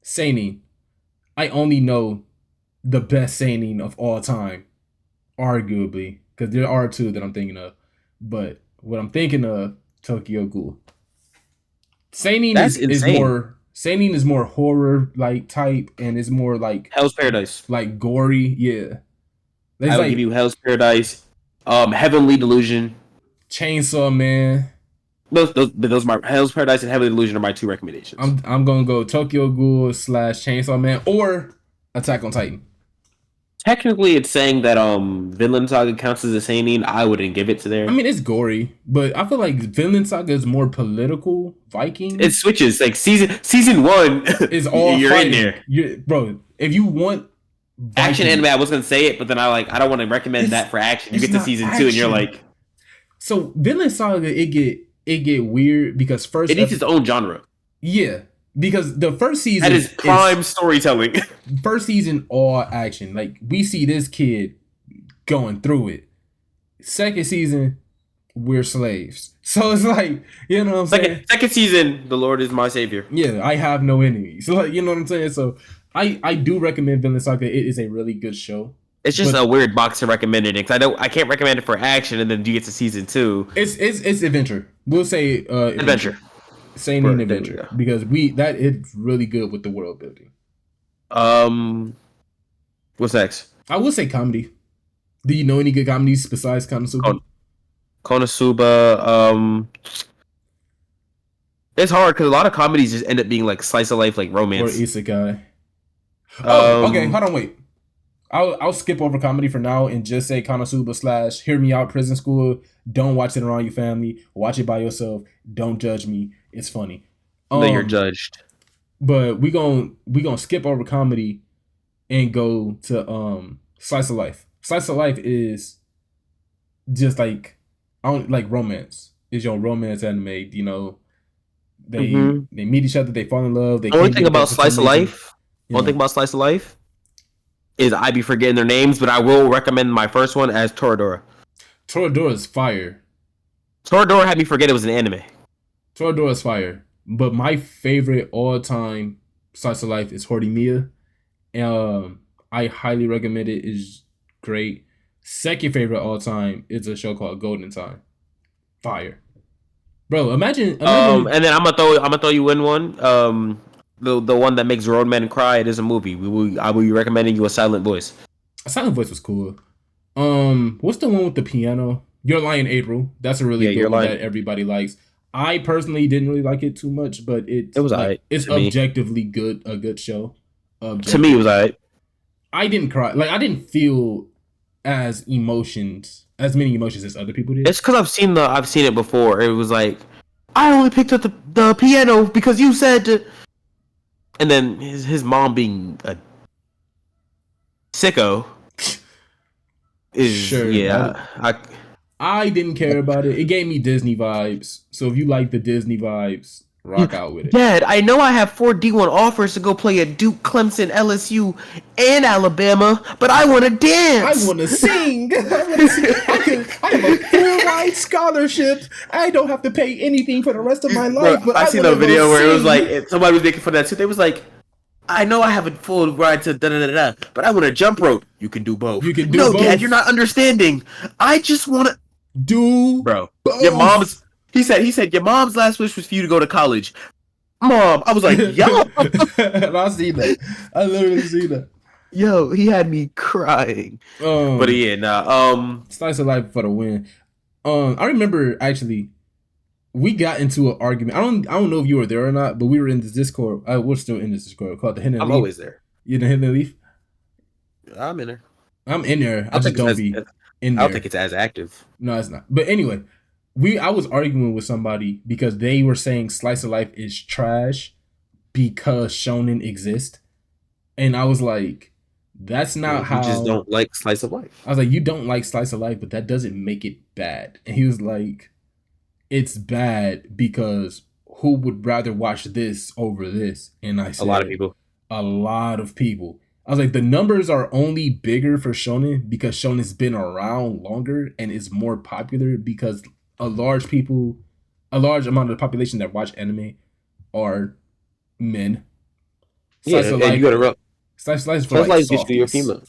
Seinen. I only know the best seinen of all time, arguably, because there are two that I'm thinking of. But what I'm thinking of, Tokyo Ghoul. Seinen is more horror like type, and is more like Hell's Paradise, like gory. Yeah, I will give you Hell's Paradise, Heavenly Delusion, Chainsaw Man. Those my Hell's Paradise and Heavenly Delusion are my two recommendations. I'm gonna go Tokyo Ghoul / Chainsaw Man or Attack on Titan. Technically, it's saying that Vinland Saga counts as a seinen. I wouldn't give it to there. I mean, it's gory, but I feel like Vinland Saga is more political. Viking. It switches. Like season 1 is all you're fighting. in there, bro. If you want Viking action anime, I was gonna say it, but then I don't want to recommend that for action. You get to season 2 and you're like, so Vinland Saga, it get weird because first it needs its own genre. Yeah. Because the first season that is prime storytelling. First season, all action. Like, we see this kid going through it. Second season, we're slaves. So it's like, you know what I'm saying? Second season, the Lord is my savior. Yeah, I have no enemies. So, like, you know what I'm saying? So I do recommend Vinland Saga. It is a really good show. It's just a weird box to recommend it because I can't recommend it for action and then you get to season 2. It's adventure. We'll say adventure. Seinen adventure, because it's really good with the world building. What's next? I will say comedy. Do you know any good comedies besides Konosuba? Konosuba. It's hard because a lot of comedies just end up being like slice of life, like romance or isekai. Okay, hold on, wait. I'll skip over comedy for now and just say Konosuba / Hear Me Out Prison School. Don't watch it around your family. Watch it by yourself. Don't judge me. It's funny. No, you're judged. But we gonna skip over comedy and go to Slice of Life. Slice of Life is just like romance. It's your romance anime. You know, they meet each other. They fall in love. Only thing about Slice of Life. One thing about Slice of Life is I be forgetting their names, but I will recommend my first one as Toradora. Toradora is fire. Toradora had me forget it was an anime. Toradora is fire. But my favorite all-time Slice of Life is Horimiya. I highly recommend it. It's great. Second favorite all-time is a show called Golden Time. Fire. Bro, imagine and then I'm gonna throw you in one. The one that makes grown men cry. It is a movie. I will be recommending you A Silent Voice. A Silent Voice was cool. What's the one with the piano? Your Lie in April. That's a really good one that everybody likes. I personally didn't really like it too much, but it was alright. It's objectively good, a good show. To me, it was alright. I didn't cry. Like, I didn't feel as many emotions as other people did. It's because I've seen it before. It was like, I only picked up the piano because you said to... And then his mom being a sicko is sure. Yeah. I didn't care about it. It gave me Disney vibes. So if you like the Disney vibes, rock out with it. Dad, I know I have 4 D1 offers to go play at Duke, Clemson, LSU, and Alabama, but I want to dance. I want to sing. I have a full-ride scholarship. I don't have to pay anything for the rest of my life. Bro, but I seen a video where it was like somebody was making fun of that too. They was like, I know I have a full ride to da da da da, but I want a jump rope. You can do both. You can do both. Dad, you're not understanding. I just want to do bro. both. Your mom's. He said your mom's last wish was for you to go to college. Mom, I was like, yo. I see that. I literally see that. Yo, he had me crying. But yeah, nah. Slice of life for the win. I remember actually, we got into an argument. I don't know if you were there or not, but we were in this Discord. We're still in this Discord called the Hidden Leaf. I'm always there. You in the Hidden Leaf? I'm in there. I'm in there. I just don't be in there. I don't think it's as active. No, it's not. But anyway, I was arguing with somebody because they were saying Slice of Life is trash because shonen exist, and I was like, that's not how. You just don't like Slice of Life. I was like, you don't like Slice of Life, but that doesn't make it bad. And he was like, it's bad because who would rather watch this over this? And I said, a lot of people. A lot of people. I was like, the numbers are only bigger for shonen because shonen's been around longer and is more popular because a large amount of the population that watch anime are men. Slice of life, you gotta rub. Slice for like softies. Female.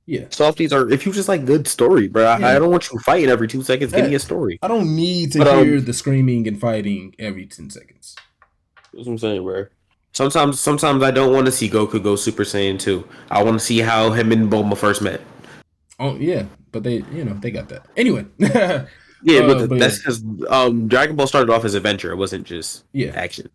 Yeah, softies are if you just like good story, bro. Yeah. I don't want you fighting every 2 seconds. Give me a story. I don't need to hear the screaming and fighting every 10 seconds. That's what I'm saying, bro. Sometimes I don't want to see Goku go Super Saiyan 2. I want to see how him and Bulma first met. Oh yeah, but they got that anyway. Yeah, but that's because Dragon Ball started off as adventure. It wasn't just action.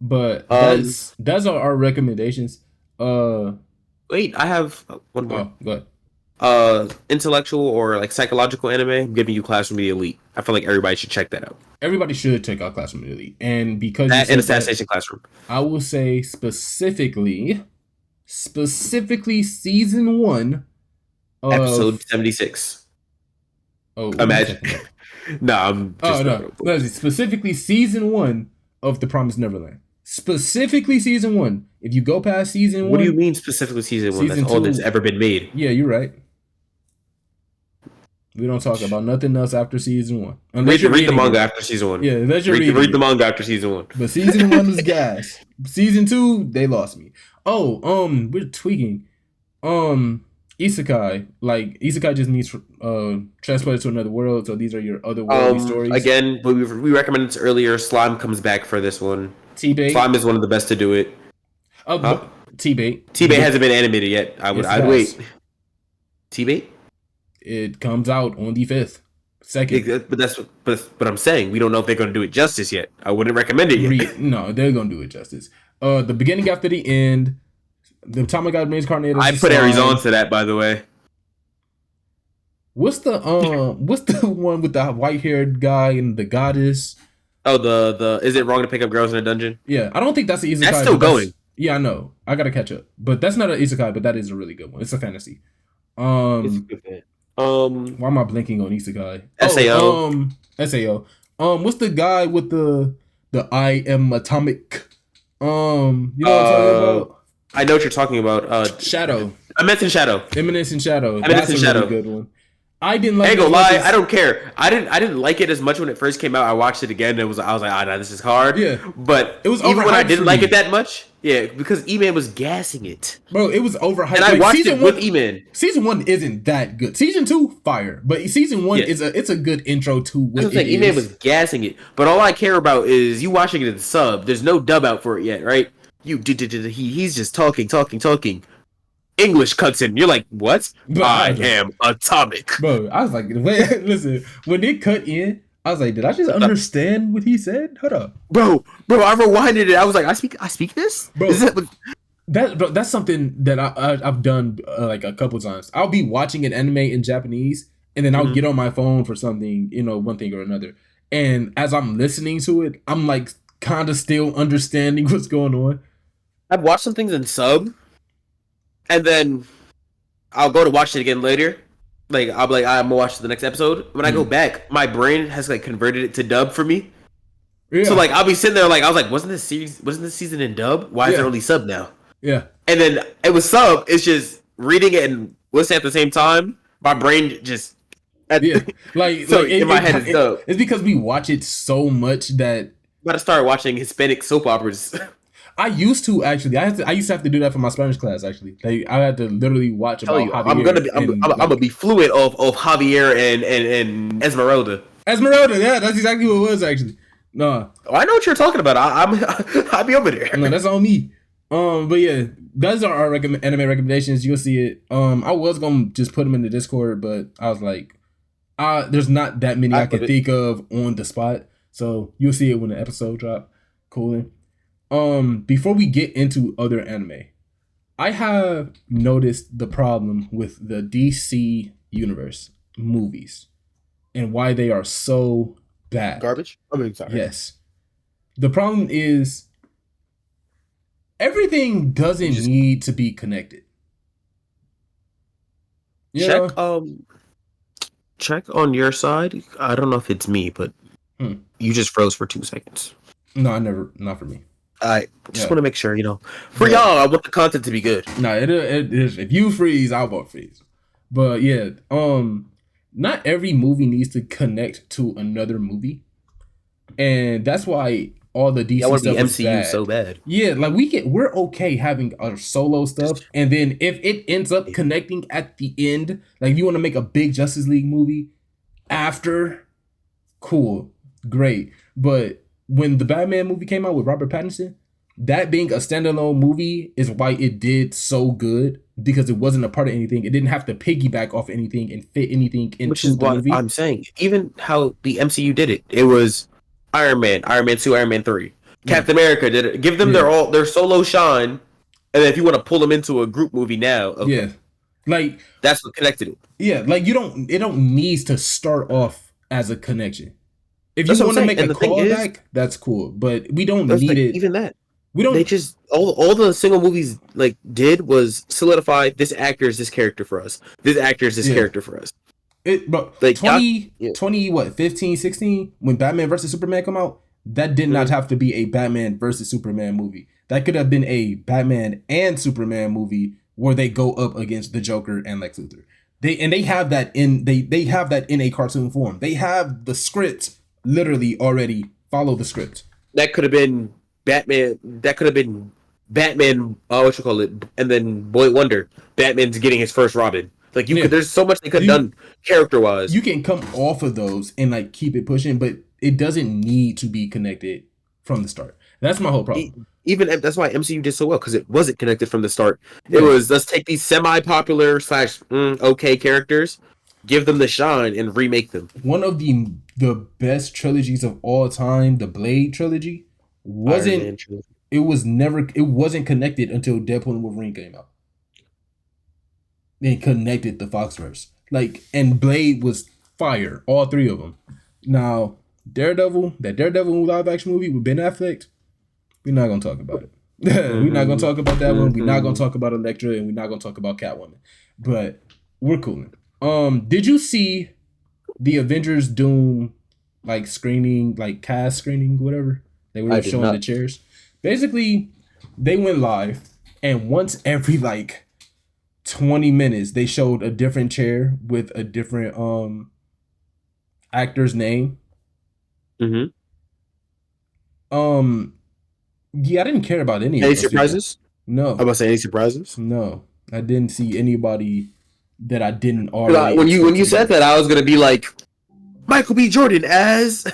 But that's our recommendations. Wait, I have one more. Oh, go ahead. Intellectual or like psychological anime. I'm giving you Classroom of the Elite. I feel like everybody should check that out. Everybody should check out Classroom of the Elite, and because that and Assassination Classroom. I will say specifically season 1, episode 76. Oh, imagine. No, specifically season 1 of The Promised Neverland. Specifically season 1. If you go past season 1, what do you mean specifically season 1? That's all that's ever been made. Yeah, you're right. We don't talk about nothing else after season 1. Unless read the manga after season 1. Yeah, unless you're read the manga after season 1. But season 1 was gas. Season 2, they lost me. Oh, we're tweaking. Isekai. Like, isekai just means transported to another world, so these are your otherworldly stories. Again, we recommended this earlier. Slime comes back for this one. T-Bait. Slime is one of the best to do it. T-Bait. T-Bait hasn't been animated yet. I'd wait. T-Bait? It comes out on the 5th. 2nd. But I'm saying we don't know if they're going to do it justice yet. I wouldn't recommend it yet. No, they're going to do it justice. The beginning after the end. The time I got reincarnated. I put Aries on to that, by the way. What's the one with the white-haired guy and the goddess? Oh, the is it wrong to pick up girls in a dungeon? Yeah, I don't think that's the isekai. That's still going. Yeah, I know. I gotta catch up, but that's not an isekai, but that is a really good one. It's a fantasy. It's a good fan. Why am I blinking on isekai? SAO. SAO. What's the guy with the I am atomic? You know what I'm talking about? I know what you're talking about. Shadow. Eminence in Shadow. Eminence in Shadow. Eminence in Shadow. Really good one. I didn't like. I ain't gonna lie. I don't care. I didn't like it as much when it first came out. I watched it again. And I was like, no, this is hard. Yeah. But it was even when I didn't like it that much. Yeah, because E-Man was gassing it. Bro, it was overhyped. And I watched it with E-Man. Season 1 isn't that good. Season 2, fire. But season 1 it's a good intro to what it is. E-Man was gassing it. But all I care about is you watching it in sub. There's no dub out for it yet, right? He's just talking. English cuts in. You're like, what? Bro, I am atomic. Bro, I was like, wait, listen. When they cut in, I was like, did I just understand what he said? Hold up, bro. I rewinded it. I was like, I speak this, bro. That's something that I've done like a couple times. I'll be watching an anime in Japanese, and then I'll get on my phone for something, one thing or another. And as I'm listening to it, I'm like kind of still understanding what's going on. I've watched some things in sub, and then I'll go to watch it again later, Like I'm like I'm gonna watch the next episode. When I go back, my brain has like converted it to dub for me. Yeah. So like I'll be sitting there like I was like, wasn't this season in dub? Why is it only sub now? Yeah. And then it was sub. It's just reading it and listening at the same time. My brain just like so like in my head it's dub. It's because we watch it so much that I'm about to start watching Hispanic soap operas. I used to actually. I used to have to do that for my Spanish class. Actually, I had to literally watch about Javier. I'm gonna be fluent of Javier and Esmeralda. Esmeralda, yeah, that's exactly what it was actually. No, I know what you're talking about. I'll be over there. No, that's on me. But yeah, those are our anime recommendations. You'll see it. I was gonna just put them in the Discord, but I was like, there's not that many I can think of on the spot. So you'll see it when the episode drop. Cool. Before we get into other anime, I have noticed the problem with the DC universe movies and why they are so bad. Garbage? I mean, sorry. Yes. The problem is everything doesn't need to be connected. Check on your side. I don't know if it's me, but you just froze for 2 seconds. No, not for me. I just want to make sure, for y'all, I want the content to be good. No, it is. If you freeze, I won't freeze. But yeah, not every movie needs to connect to another movie, and that's why all the DC stuff is MCU bad. So bad. Yeah, like we're okay having our solo stuff, and then if it ends up connecting at the end, like you want to make a big Justice League movie after, cool, great, but when the Batman movie came out with Robert Pattinson, that being a standalone movie is why it did so good, because it wasn't a part of anything. It didn't have to piggyback off anything and fit anything into the movie. I'm saying. Even how the MCU did it. It was Iron Man 2, Iron Man 3. Captain America did it. Give them their solo shine, and then if you want to pull them into a group movie now, okay. Yeah. Like that's what connected it. Yeah, like it don't need to start off as a connection. If you want to make a callback, that's cool, but we don't need it. Even that. We don't. They just all the single movies like did was solidify this actor is this character for us. This actor is this character for us. But like 15, 16 when Batman versus Superman come out, that did not have to be a Batman versus Superman movie. That could have been a Batman and Superman movie where they go up against the Joker and Lex Luthor. They have that in they have that in a cartoon form. They have the script literally already follow the script. That could have been Batman. That could have been Batman. What you call it? And then Boy Wonder. Batman's getting his first Robin. Like you could. There's so much they could have done character wise. You can come off of those and like keep it pushing, but it doesn't need to be connected from the start. That's my whole problem. Even that's why MCU did so well, because it wasn't connected from the start. It was let's take these semi-popular / okay characters, give them the shine, and remake them. One of the best trilogies of all time, the Blade trilogy, wasn't connected until Deadpool and Wolverine came out. They connected the Foxverse, and Blade was fire, all three of them. Now Daredevil live action movie with Ben Affleck, we're not gonna talk about it. We're not gonna talk about that one. We're not gonna talk about Elektra, and we're not gonna talk about Catwoman. But we're cool. Did you see the Avengers Doom screening, cast screening, whatever? They were showing the chairs. Basically, they went live, and once every 20 minutes, they showed a different chair with a different actor's name. Mm-hmm. Yeah, I didn't care about any of those. Any surprises? No. I'm about to say any surprises? No. I didn't see anybody that I didn't already. When you said that, I was gonna be like, Michael B. Jordan as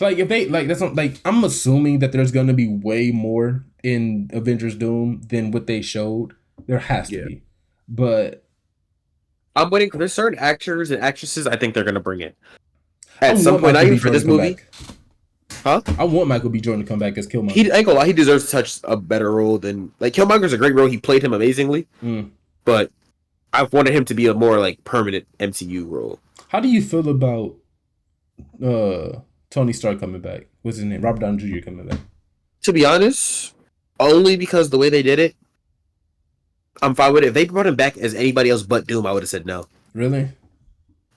if they that's not, I'm assuming that there's gonna be way more in Avengers Doom than what they showed. There has to be. But I'm waiting for there's certain actors and actresses I think they're gonna bring it. At some point, not even for this movie. Huh? I want Michael B. Jordan to come back as Killmonger. He ain't gonna lie, he deserves to touch a better role than Killmonger's a great role. He played him amazingly, but I've wanted him to be a more permanent MCU role. How do you feel about Tony Stark coming back? What's his name? Robert Downey Jr. coming back? To be honest, only because the way they did it, I'm fine with it. If they brought him back as anybody else but Doom, I would have said no. Really?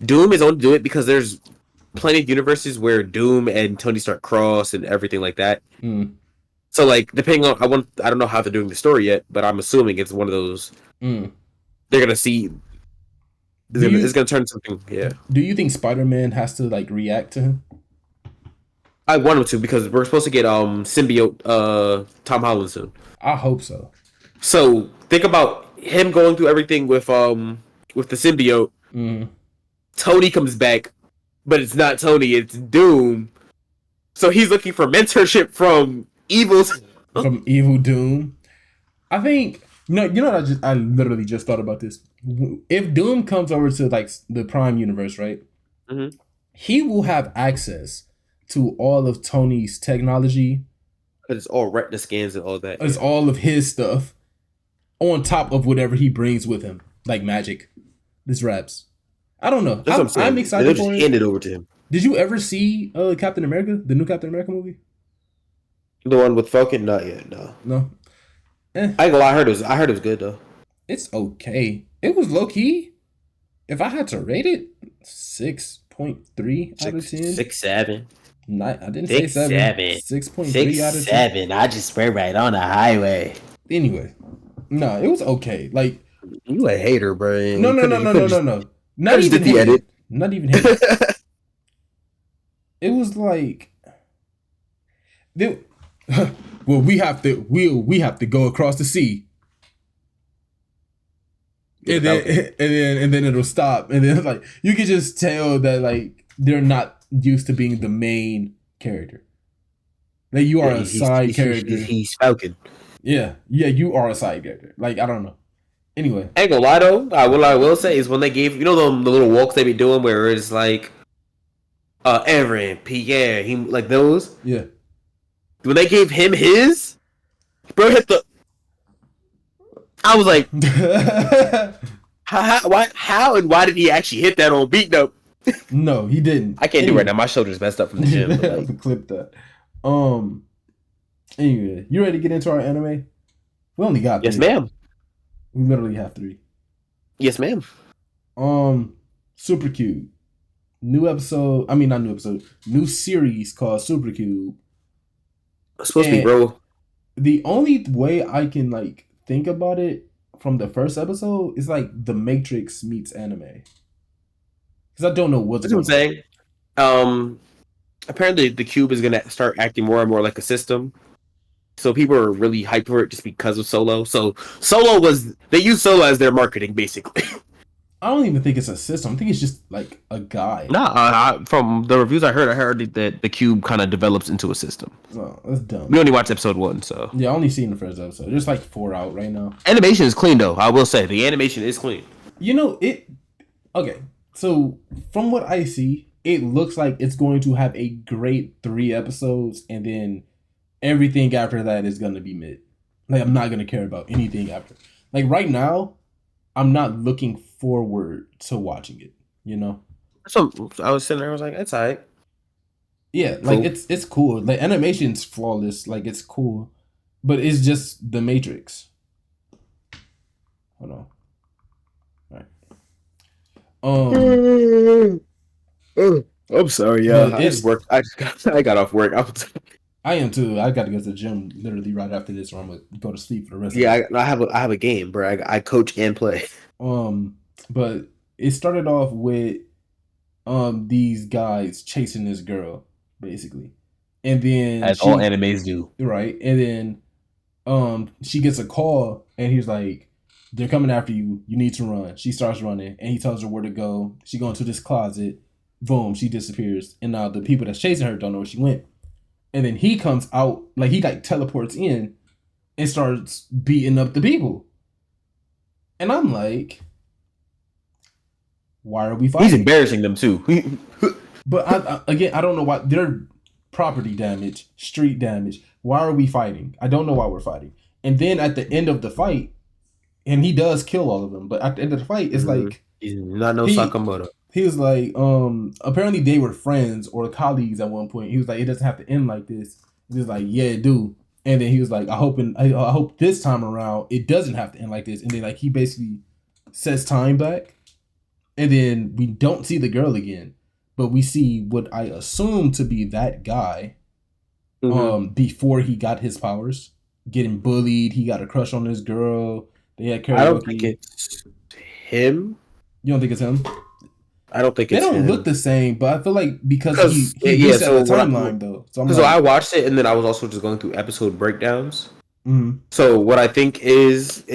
Doom is only do it because there's plenty of universes where Doom and Tony Stark cross and everything like that. So like depending on I don't know how they're doing the story yet, but I'm assuming it's one of those. They're gonna see. It's gonna turn something. Yeah. Do you think Spider-Man has to like react to him? I want him to because we're supposed to get symbiote Tom Holland soon. I hope so. So think about him going through everything with the symbiote. Tony comes back, but it's not Tony, it's Doom. So he's looking for mentorship from from evil Doom. I think I literally just thought about this. If Doom comes over to like the Prime universe, right? He will have access to all of Tony's technology. Because it's all retina scans and all that. It's all of his stuff on top of whatever he brings with him, like magic. This raps. I don't know. I'm excited for it. They'll just hand it over to him. Did you ever see Captain America, the new Captain America movie? The one with Falcon? Not yet. No. No. I ain't gonna lie. I heard it was good though. It's okay. It was low key. If I had to rate it, 6.3 out of 10. 6.7. Not, I didn't say 7. 6.3 out of 10. 7. I just swear right on the highway. Anyway, no, it was okay. Like you a hater, bro. No. Not even hated. Not even hated. It was like, well, we have to go across the sea, and then it'll stop, and then like you can just tell that like they're not used to being the main character. Like you are a side character. He's Falcon. Yeah, you are a side character. Like I don't know. Anyway, I ain't gonna lie though. What I will say is when they gave the little walks they be doing where it's like, Aaron, Pierre, he like those. Yeah. When they gave him his, bro hit the. I was like, how and why did he actually hit that on beat though? No, he didn't. I can't do it right now. My shoulder's messed up from the gym. But like... Clip that. Anyway, you ready to get into our anime? We only got 3. Yes, ma'am. We literally have 3. Yes, ma'am. Super Cube. New series called Super Cube. It's supposed to be, bro. The only way I can like think about it from the first episode is like The Matrix meets anime. Because I don't know what's going on. That's what I'm saying. Apparently the cube is gonna start acting more and more like a system. So people are really hyped for it just because of Solo. So they use Solo as their marketing basically. I don't even think it's a system. I think it's just like a guy. Nah, from the reviews I heard that the cube kind of develops into a system. Oh, that's dumb. We only watched episode 1, so yeah, I only seen the first episode. There's like 4 out right now. Animation is clean though. I will say the animation is clean. Okay, so from what I see, it looks like it's going to have a great 3 episodes, and then everything after that is gonna be mid. Like I'm not gonna care about anything after. Like right now, I'm not looking forward to watching it, So I was sitting there, I was like, it's alright. Yeah, like cool. It's cool. The animation's flawless, like it's cool. But it's just The Matrix. Hold on. Alright. I'm sorry, yeah. I got off work. I am too. I got to go to the gym literally right after this, or I'm gonna go to sleep for the rest. Yeah, of the I have a game, bro. I coach and play. But it started off with these guys chasing this girl, basically, and then as all animes do, right? And then she gets a call, and he's like, "They're coming after you. You need to run." She starts running, and he tells her where to go. She goes into this closet. Boom, she disappears, and now the people that's chasing her don't know where she went. And then he comes out, like he like teleports in and starts beating up the people. And I'm like, why are we fighting? He's embarrassing them too. But I don't know why. They're property damage, street damage. Why are we fighting? I don't know why we're fighting. And then at the end of the fight, and he does kill all of them, but at the end of the fight, it's like he's not Sakamoto. He was like, apparently they were friends or colleagues at one point. He was like, it doesn't have to end like this. He was like, yeah, it do. And then he was like, I hope this time around it doesn't have to end like this. And then like he basically sets time back. and then we don't see the girl again, but we see what I assume to be that guy. Before he got his powers, getting bullied, he got a crush on this girl. They had karaoke. I don't think it's him. You don't think it's him? I don't think they it's him. They don't look the same, but I feel like because he reset the timeline though. So I watched it, and then I was also just going through episode breakdowns. So what I think is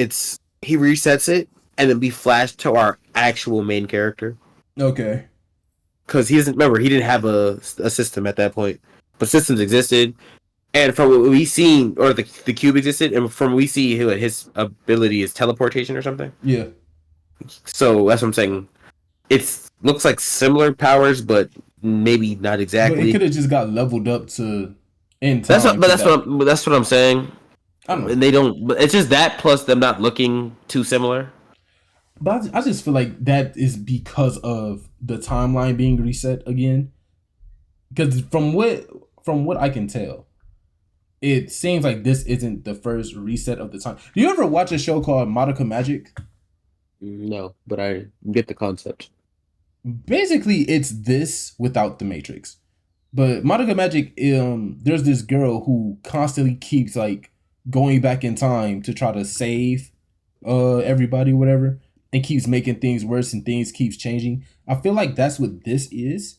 he resets it, and then we flash to our actual main character. Okay. Because he didn't have a system at that point, but systems existed, and from what we seen, or the cube existed, and from what we see, his ability is teleportation or something. Yeah. So that's what I'm saying. It looks like similar powers, but maybe not exactly. But it could have just got leveled up to in time. That's what I'm saying. I don't know. And they don't. But it's just that plus them not looking too similar. But I just feel like that is because of the timeline being reset again. Because from what I can tell, it seems like this isn't the first reset of the time. Do you ever watch a show called Madoka Magic? No, but I get the concept. Basically, it's this without the Matrix. But Madoka Magic, there's this girl who constantly keeps like going back in time to try to save everybody, whatever, and keeps making things worse and things keeps changing. I feel like that's what this is.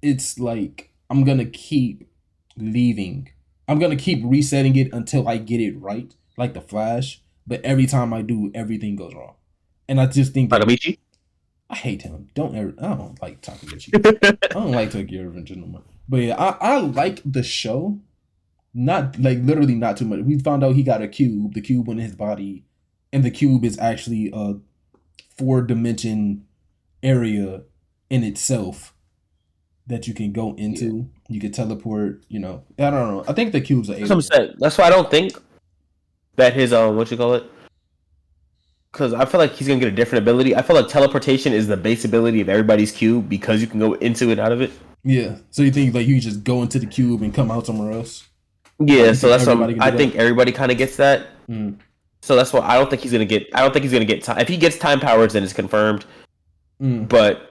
It's like I'm gonna keep leaving. I'm gonna keep resetting it until I get it right, like the Flash. But every time I do, everything goes wrong. And I just think that I hate him. I don't like Takamichi. I don't like Tokyo Revengers no more. But yeah, I like the show. Not like literally not too much. We found out he got a cube. The cube went in his body, and the cube is actually a 4-dimension area in itself that you can go into. Yeah. You can teleport. I don't know. I think the cube's an alien. That's why I don't think that his what you call it. Because I feel like he's gonna get a different ability. I feel like teleportation is the base ability of everybody's cube because you can go into it, out of it. Yeah. So you think like you just go into the cube and come out somewhere else? Yeah. So that's what I think. Everybody kind of gets that. So that's why I don't think he's gonna get. I don't think he's gonna get time. If he gets time powers, then it's confirmed. But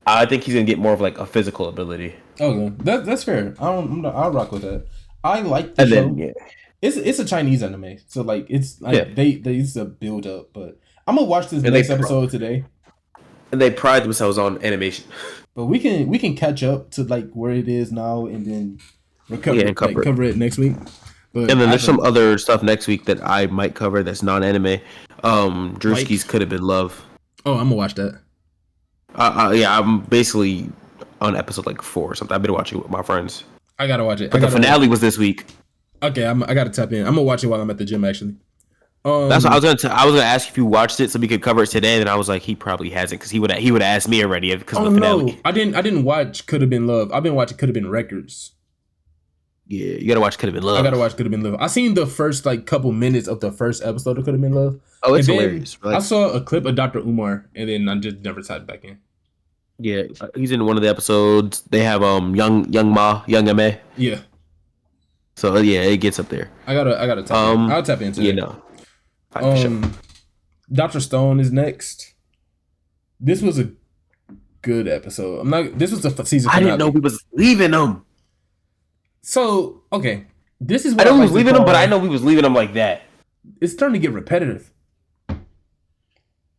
I think he's gonna get more of like a physical ability. Okay, that's fair. I'll rock with that. I like the show. Then, yeah. It's a Chinese anime, so like it's like they used to build up, but I'm gonna watch this next episode today. And they pride themselves on animation. But we can catch up to like where it is now, and then cover it next week. But and then there's some other stuff next week that I might cover that's non-anime. Drewski's Could Have Been Love. Oh, I'm gonna watch that. Yeah, I'm basically on episode like 4 or something. I've been watching it with my friends. I gotta watch it. But the finale was this week. Okay, I gotta tap in. I'm gonna watch it while I'm at the gym. Actually, that's what I was gonna ask if you watched it so we could cover it today. And I was like, he probably hasn't because he would have asked me already because of the finale. No, I didn't watch Could Have Been Love. I've been watching Could Have Been Records. Yeah, you gotta watch Could Have Been Love. I gotta watch Could Have Been Love. I seen the first like couple minutes of the first episode of Could Have Been Love. Oh, it's hilarious. Right? I saw a clip of Dr. Umar, and then I just never typed back in. Yeah, he's in one of the episodes. They have young Ma. Yeah. So yeah, it gets up there. I gotta tap in. I'll tap into it. Dr. Stone is next. This was a good episode. This was the season finale. I didn't know we was leaving them. So okay, this is what I know we was leaving them, but I know we was leaving them like that. It's starting to get repetitive.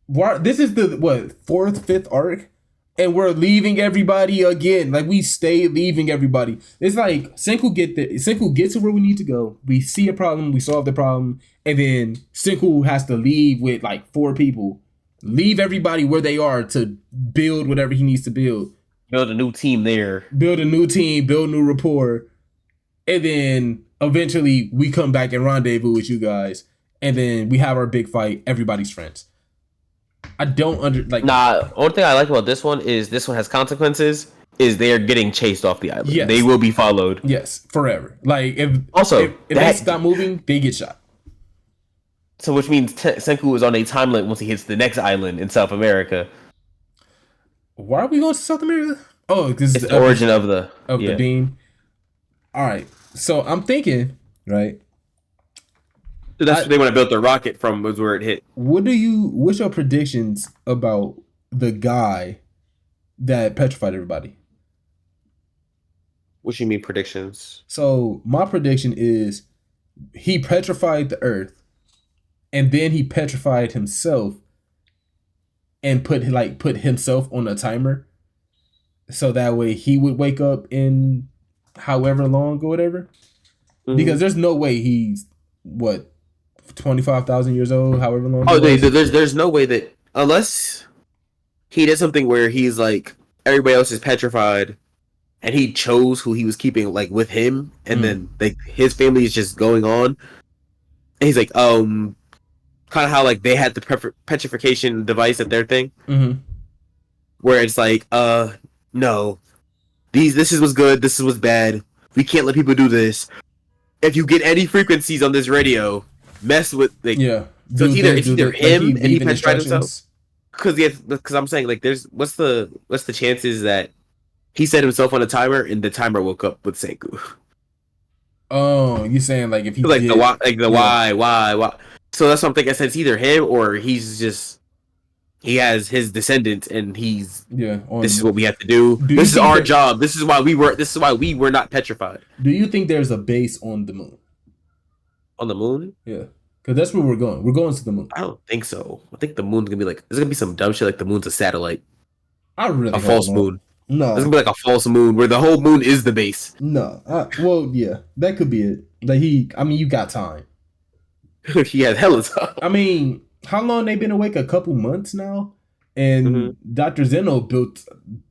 This is the 4th, 5th arc. And we're leaving everybody again. Like we stay leaving everybody. It's like Senku gets to where we need to go. We see a problem, we solve the problem, and then Senku has to leave with like 4 people. Leave everybody where they are to build whatever he needs to build. Build a new team there. Build a new team, build new rapport. And then eventually we come back and rendezvous with you guys. And then we have our big fight. Everybody's friends. I don't only thing I like about this one has consequences. Is they're getting chased off the island. Yes. They will be followed. Yes, forever. Like if they stop moving, they get shot. So which means Senku is on a time limit once he hits the next island in South America. Why are we going to South America? Oh, because it's the origin of the beam. All right, so I'm thinking, right. So that's what they want to build their rocket from, was where it hit. What's your predictions about the guy that petrified everybody. What you mean predictions? So my prediction is he petrified the earth, and then he petrified himself and put himself on a timer, so that way he would wake up in however long or whatever. Mm-hmm. Because there's no way he's 25,000 years old, however long. Oh, there's no way that unless he did something where he's like everybody else is petrified, and he chose who he was keeping like with him, and then like his family is just going on. And he's like, kind of how like they had the petrification device at their thing, where it's like, no, this is what's good, this is what's bad. We can't let people do this. If you get any frequencies on this radio, mess with like yeah. So it's either him and he petrified himself. Because I'm saying like there's what's the chances that he set himself on a timer and the timer woke up with Senku. Oh, you saying like if he like did, why? So that's what I'm thinking. I said it's either him or he has his descendants and he's this is what we have to do. This is our job. This is why we were not petrified. Do you think there's a base on the moon? On the moon? Yeah. Because that's where we're going. We're going to the moon. I don't think so. I think the moon's gonna be like there's gonna be some dumb shit like the moon's a satellite. I really a false moon. No, it's gonna be like a false moon where the whole moon is the base. No, well, yeah, that could be it. Like you got time. He had hella time. I mean, how long they been awake? A couple months now, and Dr. Zeno built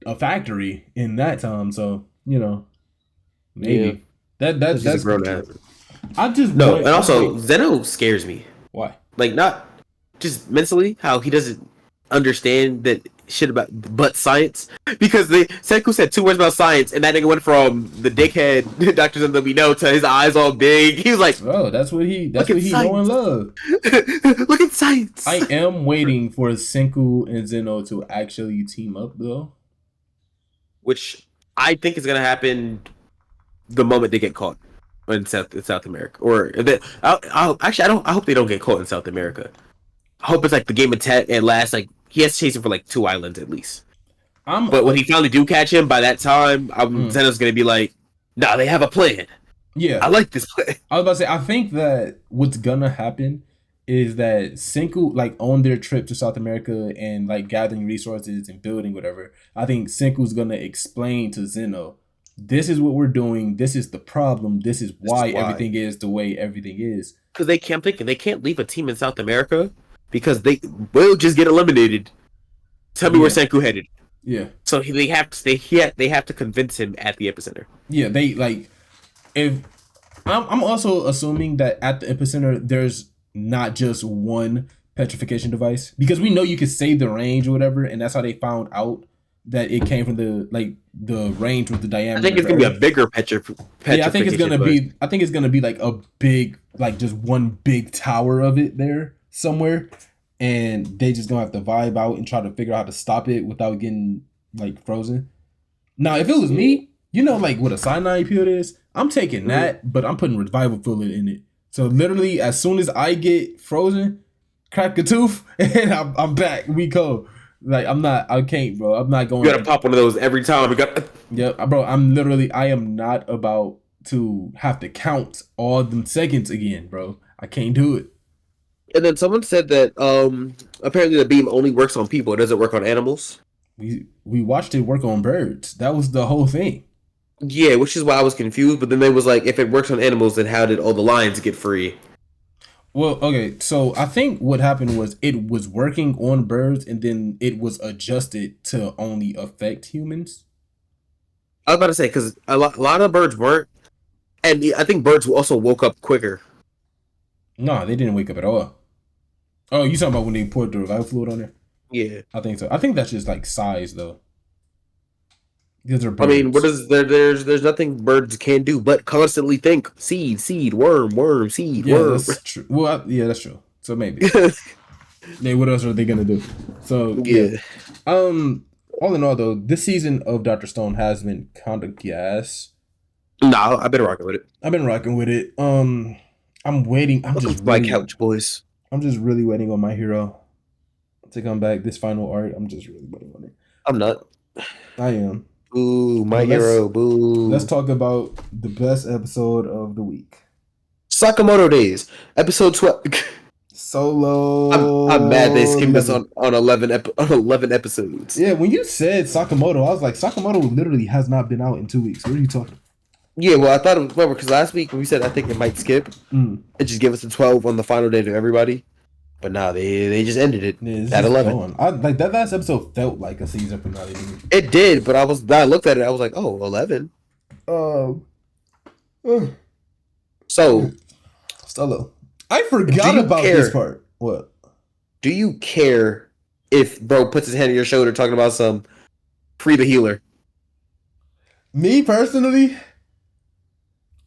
a factory in that time. So maybe that's grown ass. And also Zeno scares me. Why? Like not just mentally, how he doesn't understand that shit about butt science, because Senku said 2 words about science and that nigga went from the dickhead Dr. Zeno that we know to his eyes all big. He was like, oh, that's what he know and love. Look at science. I am waiting for Senku and Zeno to actually team up though, which I think is gonna happen the moment they get caught in South America. Or I hope they don't get caught in South America. I hope it's like the game of Tet and last like he has to chase him for like 2 islands at least. But when he finally do catch him, by that time, Zeno's gonna be like, "Nah, they have a plan." Yeah, I like this plan. I was about to say, I think that what's gonna happen is that Senku, like on their trip to South America and like gathering resources and building whatever, I think Senku's gonna explain to Zeno, "This is what we're doing. This is the problem. This is why everything is the way everything is." Because they can't leave a team in South America. Because they will just get eliminated. Tell me where Senku headed. Yeah. So they have to convince him at the epicenter. Yeah, they like. If I'm also assuming that at the epicenter there's not just one petrification device, because we know you can save the range or whatever, and that's how they found out that it came from the range with the diameter. I think it's gonna be a bigger petrification. Yeah, I think it's gonna be like a big, like just one big tower of it there somewhere, and they just gonna have to vibe out and try to figure out how to stop it without getting like frozen. Now, if it was me, like what a cyanide pill is, I'm taking that, but I'm putting revival fluid in it. So literally, as soon as I get frozen, crack a tooth, and I'm back. We go. Like I can't, bro. I'm not going. You gotta pop one of those every time. Yeah, bro. I am not about to have to count all them seconds again, bro. I can't do it. And then someone said that apparently the beam only works on people. It doesn't work on animals. We watched it work on birds. That was the whole thing. Yeah, which is why I was confused. But then they was like, if it works on animals, then how did all the lions get free? Well, okay. So I think what happened was it was working on birds, and then it was adjusted to only affect humans. I was about to say, because a lot of birds weren't. And I think birds also woke up quicker. No, they didn't wake up at all. Oh, you talking about when they poured the revival fluid on there? Yeah, I think so. I think that's just like size, though. Because they're birds. I mean, what is there? There's nothing birds can do but constantly think seed, worm, seed, worm. That's true. Well, yeah, that's true. So maybe. Yeah, what else are they gonna do? So yeah. All in all, though, this season of Dr. Stone has been kind of gas. No, I've been rocking with it. I'm waiting. I'm just my couch boys. I'm just really waiting on My Hero to come back. This final arc, I'm just really waiting on it. I'm not. I am. Boo, my hero. Boo. Let's talk about the best episode of the week. Sakamoto Days, episode 12. Solo. I'm mad they skimmed us on 11 episodes. Yeah, when you said Sakamoto, I was like, Sakamoto literally has not been out in 2 weeks. What are you talking about? Yeah, well, I thought it was, remember, because last week we said I think it might skip and just give us a 12 on the final day to everybody. But nah, they just ended it at 11. Like that last episode felt like a season finale. It did, but I looked at it, I was like, oh, 11. So, Solo. I forgot about this part. What? Do you care if bro puts his hand on your shoulder talking about some free the healer? Me personally,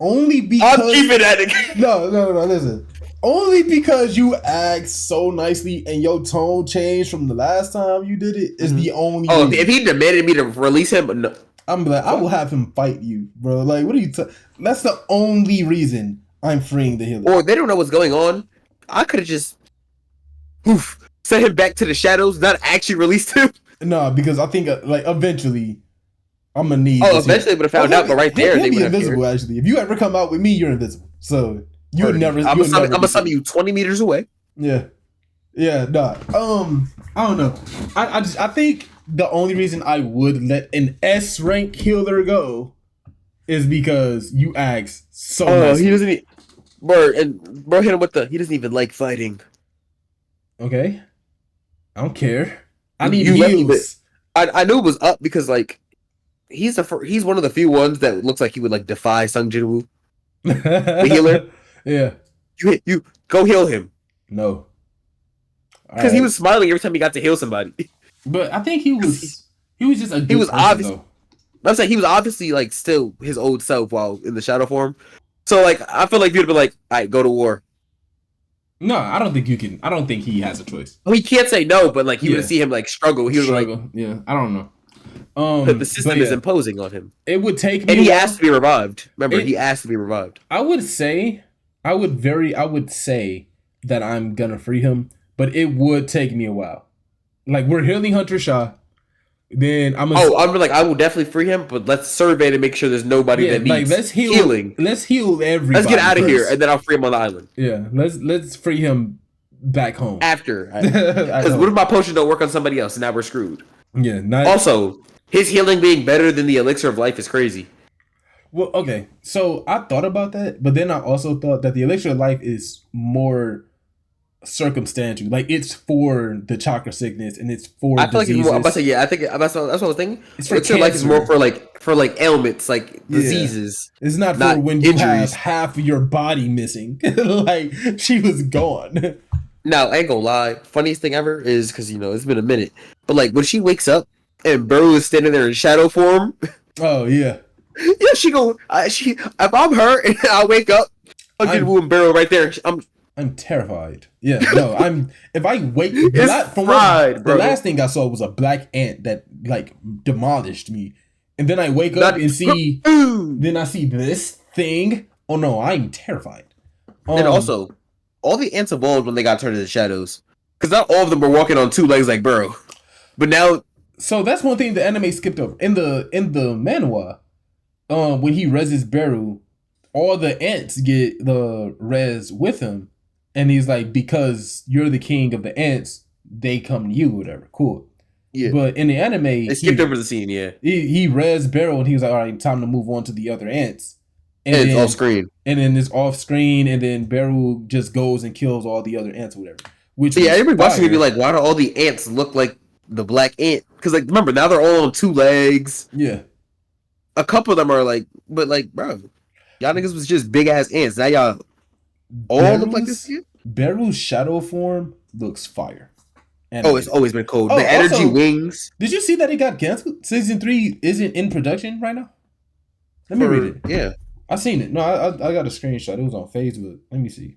only because I'm keeping at it. No. Listen, only because you asked so nicely and your tone changed from the last time you did it is the only. Oh, if he demanded me to release him, no. I'm like, I will have him fight you, bro. Like, what are you? That's the only reason I'm freeing the healer. Or they don't know what's going on. I could have just sent him back to the shadows, not actually released him. No, because I think like eventually I'm gonna need. Oh, eventually they would have found out, but right there he'll be invisible. Actually, if you ever come out with me, you're invisible. So you would never. I'm gonna summon you 20 meters away. Yeah. Nah. I don't know. I think the only reason I would let an S rank healer go is because you asked so. Oh, he doesn't. Bro hit him with the. He doesn't even like fighting. Okay. I don't care. I need heals. I knew it was up because like he's one of the few ones that looks like he would like defy Sung Jin-woo. The healer. Yeah. You go heal him. No. Because he was smiling every time he got to heal somebody. But I think he was just a good person, obviously. I'm saying he was obviously like still his old self while in the shadow form. So like I feel like you'd be like, all right, go to war. No, I don't think you can. I don't think he has a choice. Well, he can't say no, but like you would see him like struggle. He was like, yeah, I don't know. But the system is imposing on him. It would take me. And he asked to be revived. Remember, he asked to be revived. I would say that I'm gonna free him, but it would take me a while. Like we're healing Hunter Shah. Then I'm like, I will definitely free him, but let's survey to make sure there's nobody that needs healing. Let's heal everybody. Let's get out of here, and then I'll free him on the island. Yeah, let's free him back home. After. Because what if my potion don't work on somebody else, and now we're screwed? Yeah. Also, his healing being better than the elixir of life is crazy. Well, okay. So I thought about that, but then I also thought that the elixir of life is more circumstantial. Like it's for the chakra sickness and it's for I feel diseases. like it's more, I'm about to say, yeah, I think that's what I was thinking. It's for like it's more for like ailments, like diseases. It's not for when you have half of your body missing. Like she was gone. Now, I ain't gonna lie. Funniest thing ever is because it's been a minute, but like when she wakes up and Burrow is standing there in shadow form. Oh yeah. Yeah, if I'm her and I wake up, and Burrow right there. I'm terrified. Yeah, no, if I wake the last thing I saw was a black ant that like demolished me. And then I wake up and see then I see this thing. Oh no, I'm terrified. And also, all the ants evolved when they got turned into shadows. Because not all of them were walking on two legs like Burrow. But now so that's one thing the anime skipped over. In the manhwa, when he reses Beru, all the ants get the res with him. And he's like, because you're the king of the ants, they come to you, whatever. Cool. Yeah. But in the anime, they skipped over the scene. Yeah. He res Beryl, and he was like, all right, time to move on to the other ants. And it's off screen. And then it's off screen, and then Beryl just goes and kills all the other ants, or whatever. Which everybody watching me be like, why do all the ants look like the black ant? Because like, remember now they're all on two legs. Yeah. A couple of them are like, but like, bro, y'all niggas was just big ass ants. Now y'all all look like this. Beryl's shadow form looks fire. It's always been cold. The energy also, wings. Did you see that it got canceled? Season 3 isn't in production right now. Let me read it. Yeah, I seen it. No, I got a screenshot. It was on Facebook. Let me see.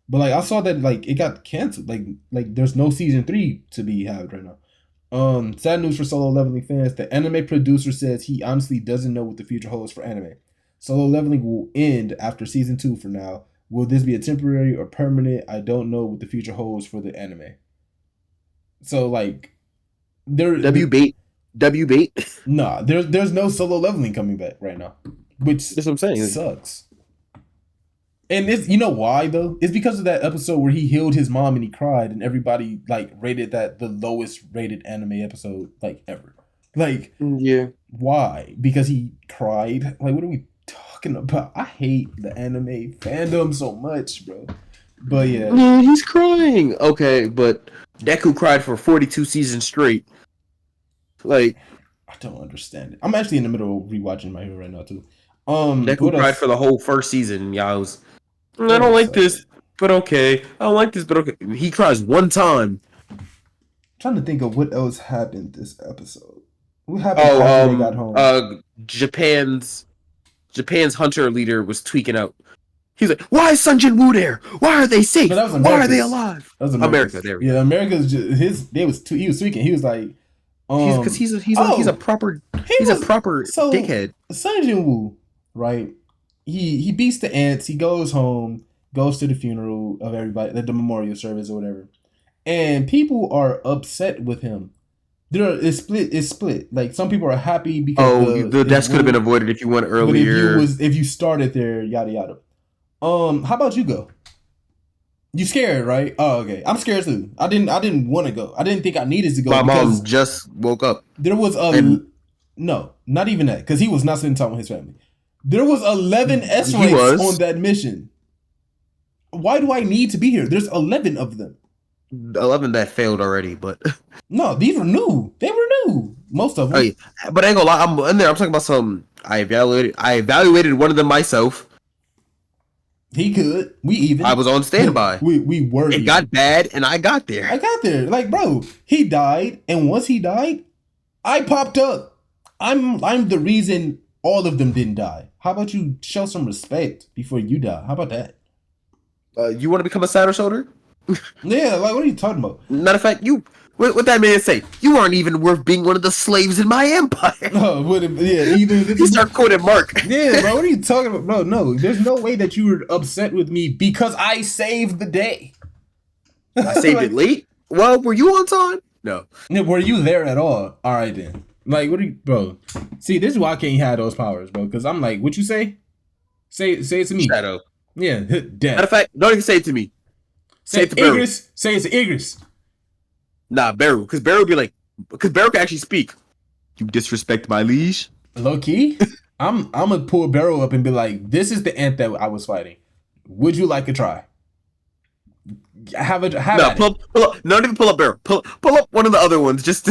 But like I saw that like it got canceled. Like there's no season 3 to be had right now. Sad news for Solo Leveling fans. The anime producer says he honestly doesn't know what the future holds for anime. Solo Leveling will end after season 2 for now. Will this be a temporary or permanent? I don't know what the future holds for the anime. So like, there W bait. Nah, there's no solo leveling coming back right now, which That's what I'm saying. Sucks. And it's, you know why though? It's because of that episode where he healed his mom and he cried, and everybody like rated that the lowest rated anime episode like ever. Like, yeah, why? Because he cried. Like, what are we talking about? I hate the anime fandom so much, bro. But yeah, he's crying. Okay, but Deku cried for 42 seasons straight. Like, I don't understand it. I'm actually in the middle of rewatching My Hero right now too. Deku cried for the whole first season. Yeah, I don't like this, but okay. I don't like this, but okay. He cries one time. I'm trying to think of what else happened this episode. What happened after they got home? Japan's hunter leader was tweaking out. He's like, "Why is Sun Jin Woo there? Why are they safe? Why are they alive?" That was America. There we go. Yeah, America's just he was tweaking. He was like, because he's a proper dickhead. Sun Jin Woo, right? He beats the ants. He goes home, goes to the funeral of everybody, the memorial service or whatever, and people are upset with him. It's split. Like, some people are happy because the deaths could have been avoided if you went earlier. But if you started there, yada yada. How about you go? You scared, right? Oh, okay. I'm scared too. I didn't want to go. I didn't think I needed to go. My mom just woke up. There was no, not even that, because he was not spending time with his family. There was 11 S ranks on that mission. Why do I need to be here? There's 11 of them. 11 that failed already, but no, these were new. They were new. Most of them. Oh, yeah. But I ain't gonna lie, I'm in there. I'm talking about some. I evaluated one of them myself. He could. We even. I was on standby. We were. It got bad, and I got there. Like, bro, he died, and once he died, I popped up. I'm the reason all of them didn't die. How about you show some respect before you die? How about that? You want to become a Saturn soldier? Yeah, like, what are you talking about? Matter of fact, what that man say? You aren't even worth being one of the slaves in my empire. Oh, yeah, either he start quoting Mark. Yeah, bro, what are you talking about, bro? No, there's no way that you were upset with me because I saved the day. I saved it late. Well, were you on time? No. Were you there at all? All right then. Like, what are you, bro? See, this is why I can't have those powers, bro. Because I'm like, what you say? Say it to me. Shadow. Yeah, death. Matter of fact, don't even say it to me. Say it to Igris. Say it to Igris. Nah, Beru. Because Beru be like, because Beru can actually speak. You disrespect my liege. Low key, I'm gonna pull Beru up and be like, this is the ant that I was fighting. Would you like to try? Pull up. Not even pull up Beru. Pull up one of the other ones. Just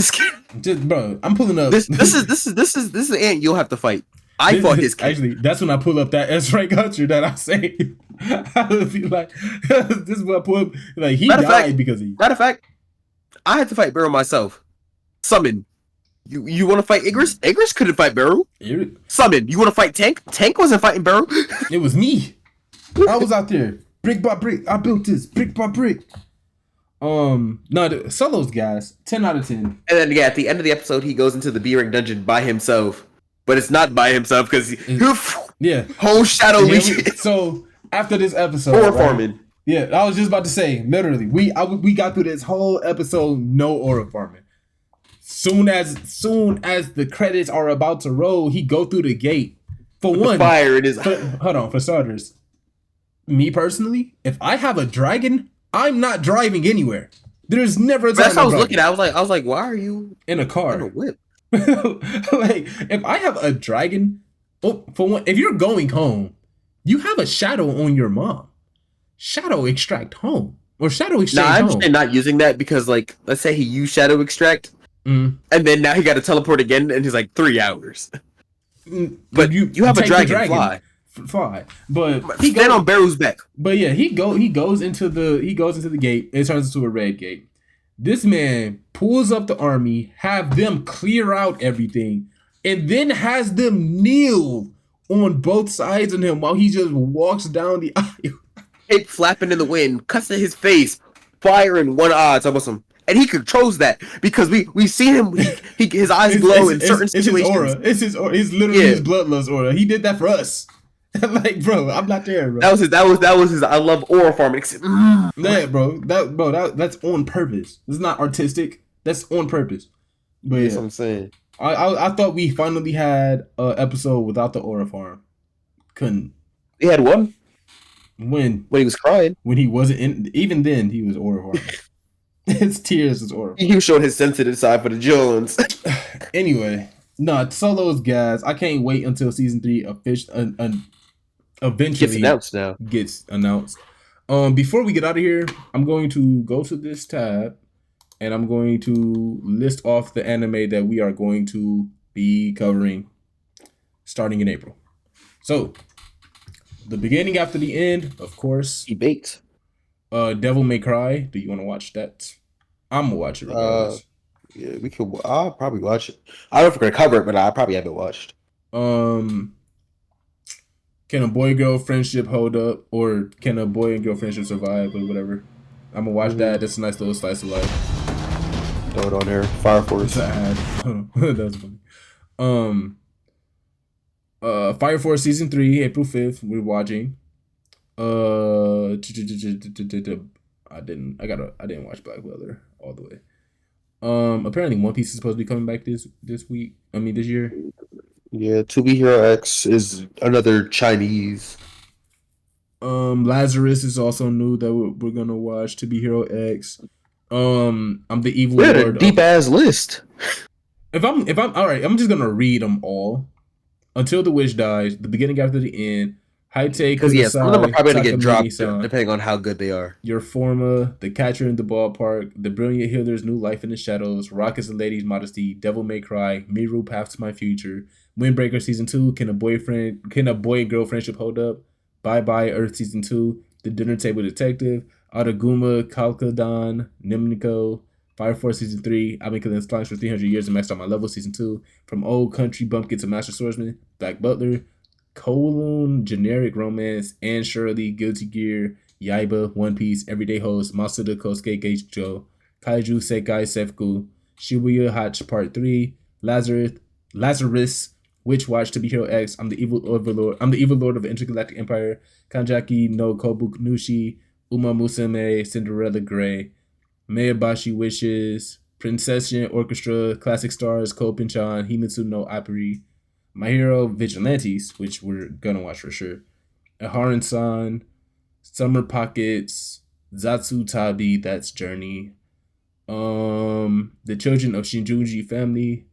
bro, I'm pulling up. This is the ant you'll have to fight. I fought his kid. Actually, that's when I pull up that S-rank hunter that I say. I would be like, this is what I pull up. Like, he died because of you. Matter of fact, I had to fight Beru myself. Summon. You want to fight Igris? Igris couldn't fight Beru. Summon. You want to fight Tank? Tank wasn't fighting Beru. It was me. I was out there. Brick by brick. I built this. Brick by brick. No, Solo's guys. 10 out of 10. And then, yeah, at the end of the episode, he goes into the B-rank dungeon by himself. But it's not by himself because whole shadow legion. So after this episode, farming. Yeah, I was just about to say, literally, we got through this whole episode no aura farming. Soon as the credits are about to roll, he go through the gate. For one, fire in his hold on, for starters, me personally, if I have a dragon, I'm not driving anywhere. There's never a time. That's what I was looking at. I was like, why are you in a car? In a whip. Like, if I have a dragon, for one, if you're going home, you have a shadow on your mom. Shadow extract home or shadow exchange home. I'm just not using that because, like, let's say he used shadow extract, and then now he got to teleport again, and he's like 3 hours. But you have a dragon fly. But he stand on Beru's back. But yeah, he goes into the gate. It turns into a red gate. This man pulls up the army, have them clear out everything, and then has them kneel on both sides of him while he just walks down the aisle. Cape flapping in the wind, cuts to his face, fire in one eye. It's almost him. And he controls that because we seen him. His eyes glow in certain situations. It's his aura. It's literally his bloodlust aura. He did that for us. Like, bro, I'm not there, bro. That was his. I love aura farming. Yeah, bro. That's on purpose. It's not artistic. That's on purpose. But That's what I'm saying. I thought we finally had an episode without the aura farm. Couldn't. He had one When he was crying. When he wasn't in, even then he was aura farming. His tears was aura farming. He was showing his sensitive side for the Jones. Anyway, no, Solo's gas. I can't wait until season 3 eventually gets announced. Before we get out of here, I'm going to go to this tab and I'm going to list off the anime that we are going to be covering starting in April. So, the beginning after the end, of course. He baked. Devil May Cry. Do you want to watch that? I'm gonna watch it regardless. Yeah, we could. I'll probably watch it. I don't know if we're gonna cover it, but I probably haven't watched. Can a boy-girl friendship hold up, or can a boy and girl friendship survive, or whatever? I'm gonna watch that. That's a nice little slice of life. Throw it on there. Fire Force. That's funny. Fire Force season 3, April 5th. We're watching. I didn't watch Black Weather all the way. Apparently One Piece is supposed to be coming back this week. I mean this year. Yeah, To Be Hero X is another Chinese. Lazarus is also new that we're gonna watch. To Be Hero X. I'm the Evil Lord. A deep ass list. If I'm all right, I'm just gonna read them all. Until the Witch Dies, The Beginning After the End, Haite, because some of them are probably gonna get dropped depending on how good they are. Your Forma, The Catcher in the Ballpark, The Brilliant Healer's New Life in the Shadows, Rockets and Ladies Modesty, Devil May Cry, Miru Path to My Future, Windbreaker Season 2, Can a boy and girl friendship hold up? Bye Bye Earth Season 2, The Dinner Table Detective, Ataguma, Kalkadan, Nimnico, Fire Force Season 3, I've been killing slimes for 300 years and maxed out my level Season 2, From Old Country Bumpkin to Master Swordsman, Black Butler, Kowloon, Generic Romance, Anne Shirley, Guilty Gear, Yaiba, One Piece, Everyday Host, Masuda Kosuke Geicho, Kaiju Sekai Sefku, Shibuya Hatch Part 3, Lazarus, Witch Watch, To Be Hero X, I'm the Evil Lord of the Intergalactic Empire, Kanjaki no Kobunushi, Uma Musume, Cinderella Grey, Maebashi Wishes, Princession Orchestra, Classic Stars, Kopen-chan, Himitsu no Apiri, My Hero Vigilantes, which we're gonna watch for sure, Aharon-san, Summer Pockets, Zatsu Tabi, that's Journey, The Children of Shinjuji Family,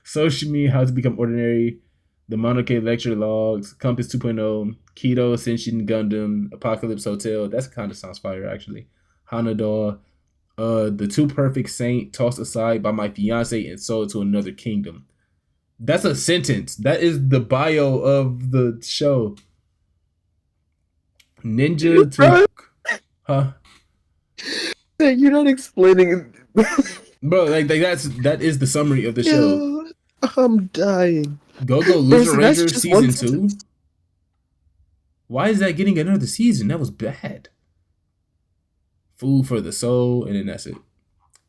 Soshimi, How to Become Ordinary, The Monoke Lecture Logs, Compass 2.0, Keto, Senshin Gundam, Apocalypse Hotel, that kind of sounds fire actually, Hanada, The Too Perfect Saint, Tossed Aside by My Fiance and Sold to Another Kingdom. That's a sentence. That is the bio of the show. Ninja to... Huh? You're not explaining it. Bro, that is the summary of the show. I'm dying. Go Loser Ranger Season 2? Why is that getting another season? That was bad. Food for the Soul, and then that's it.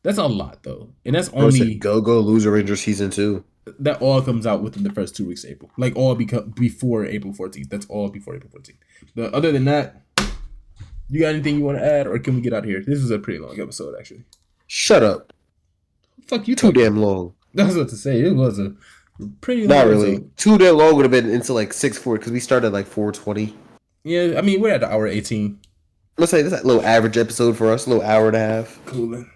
That's a lot, though. And that's only... Go Loser Ranger Season 2. That all comes out within the first 2 weeks of April. Like, all before April 14th. That's all before April 14th. But other than that, you got anything you want to add, or can we get out of here? This was a pretty long episode, actually. Shut up. Fuck you. Too damn long. I was about to say, it was a pretty long Not really. episode. Too damn long would have been into like 6:40 because we started at like 4:20. Yeah, I mean, we're at the hour 18. Let's say this is a little average episode for us, a little hour and a half. Cool.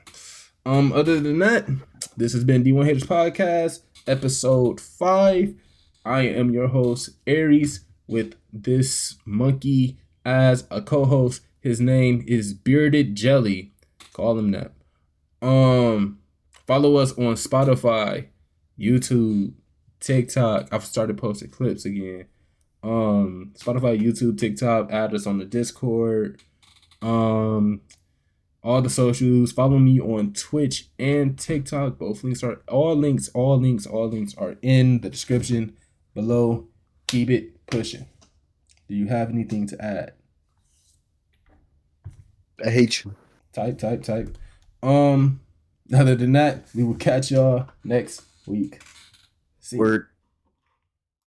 Other than that, this has been D1 Haters Podcast, episode 5. I am your host, Aries, with this monkey as a co-host. His name is Bearded Jelly. Call him that. Follow us on Spotify, YouTube, TikTok. I've started posting clips again. Spotify, YouTube, TikTok. Add us on the Discord. All the socials. Follow me on Twitch and TikTok. Both links are all links are in the description below. Keep it pushing. Do you have anything to add? I hate you. Type. Other than that, we will catch y'all next week. See. Word.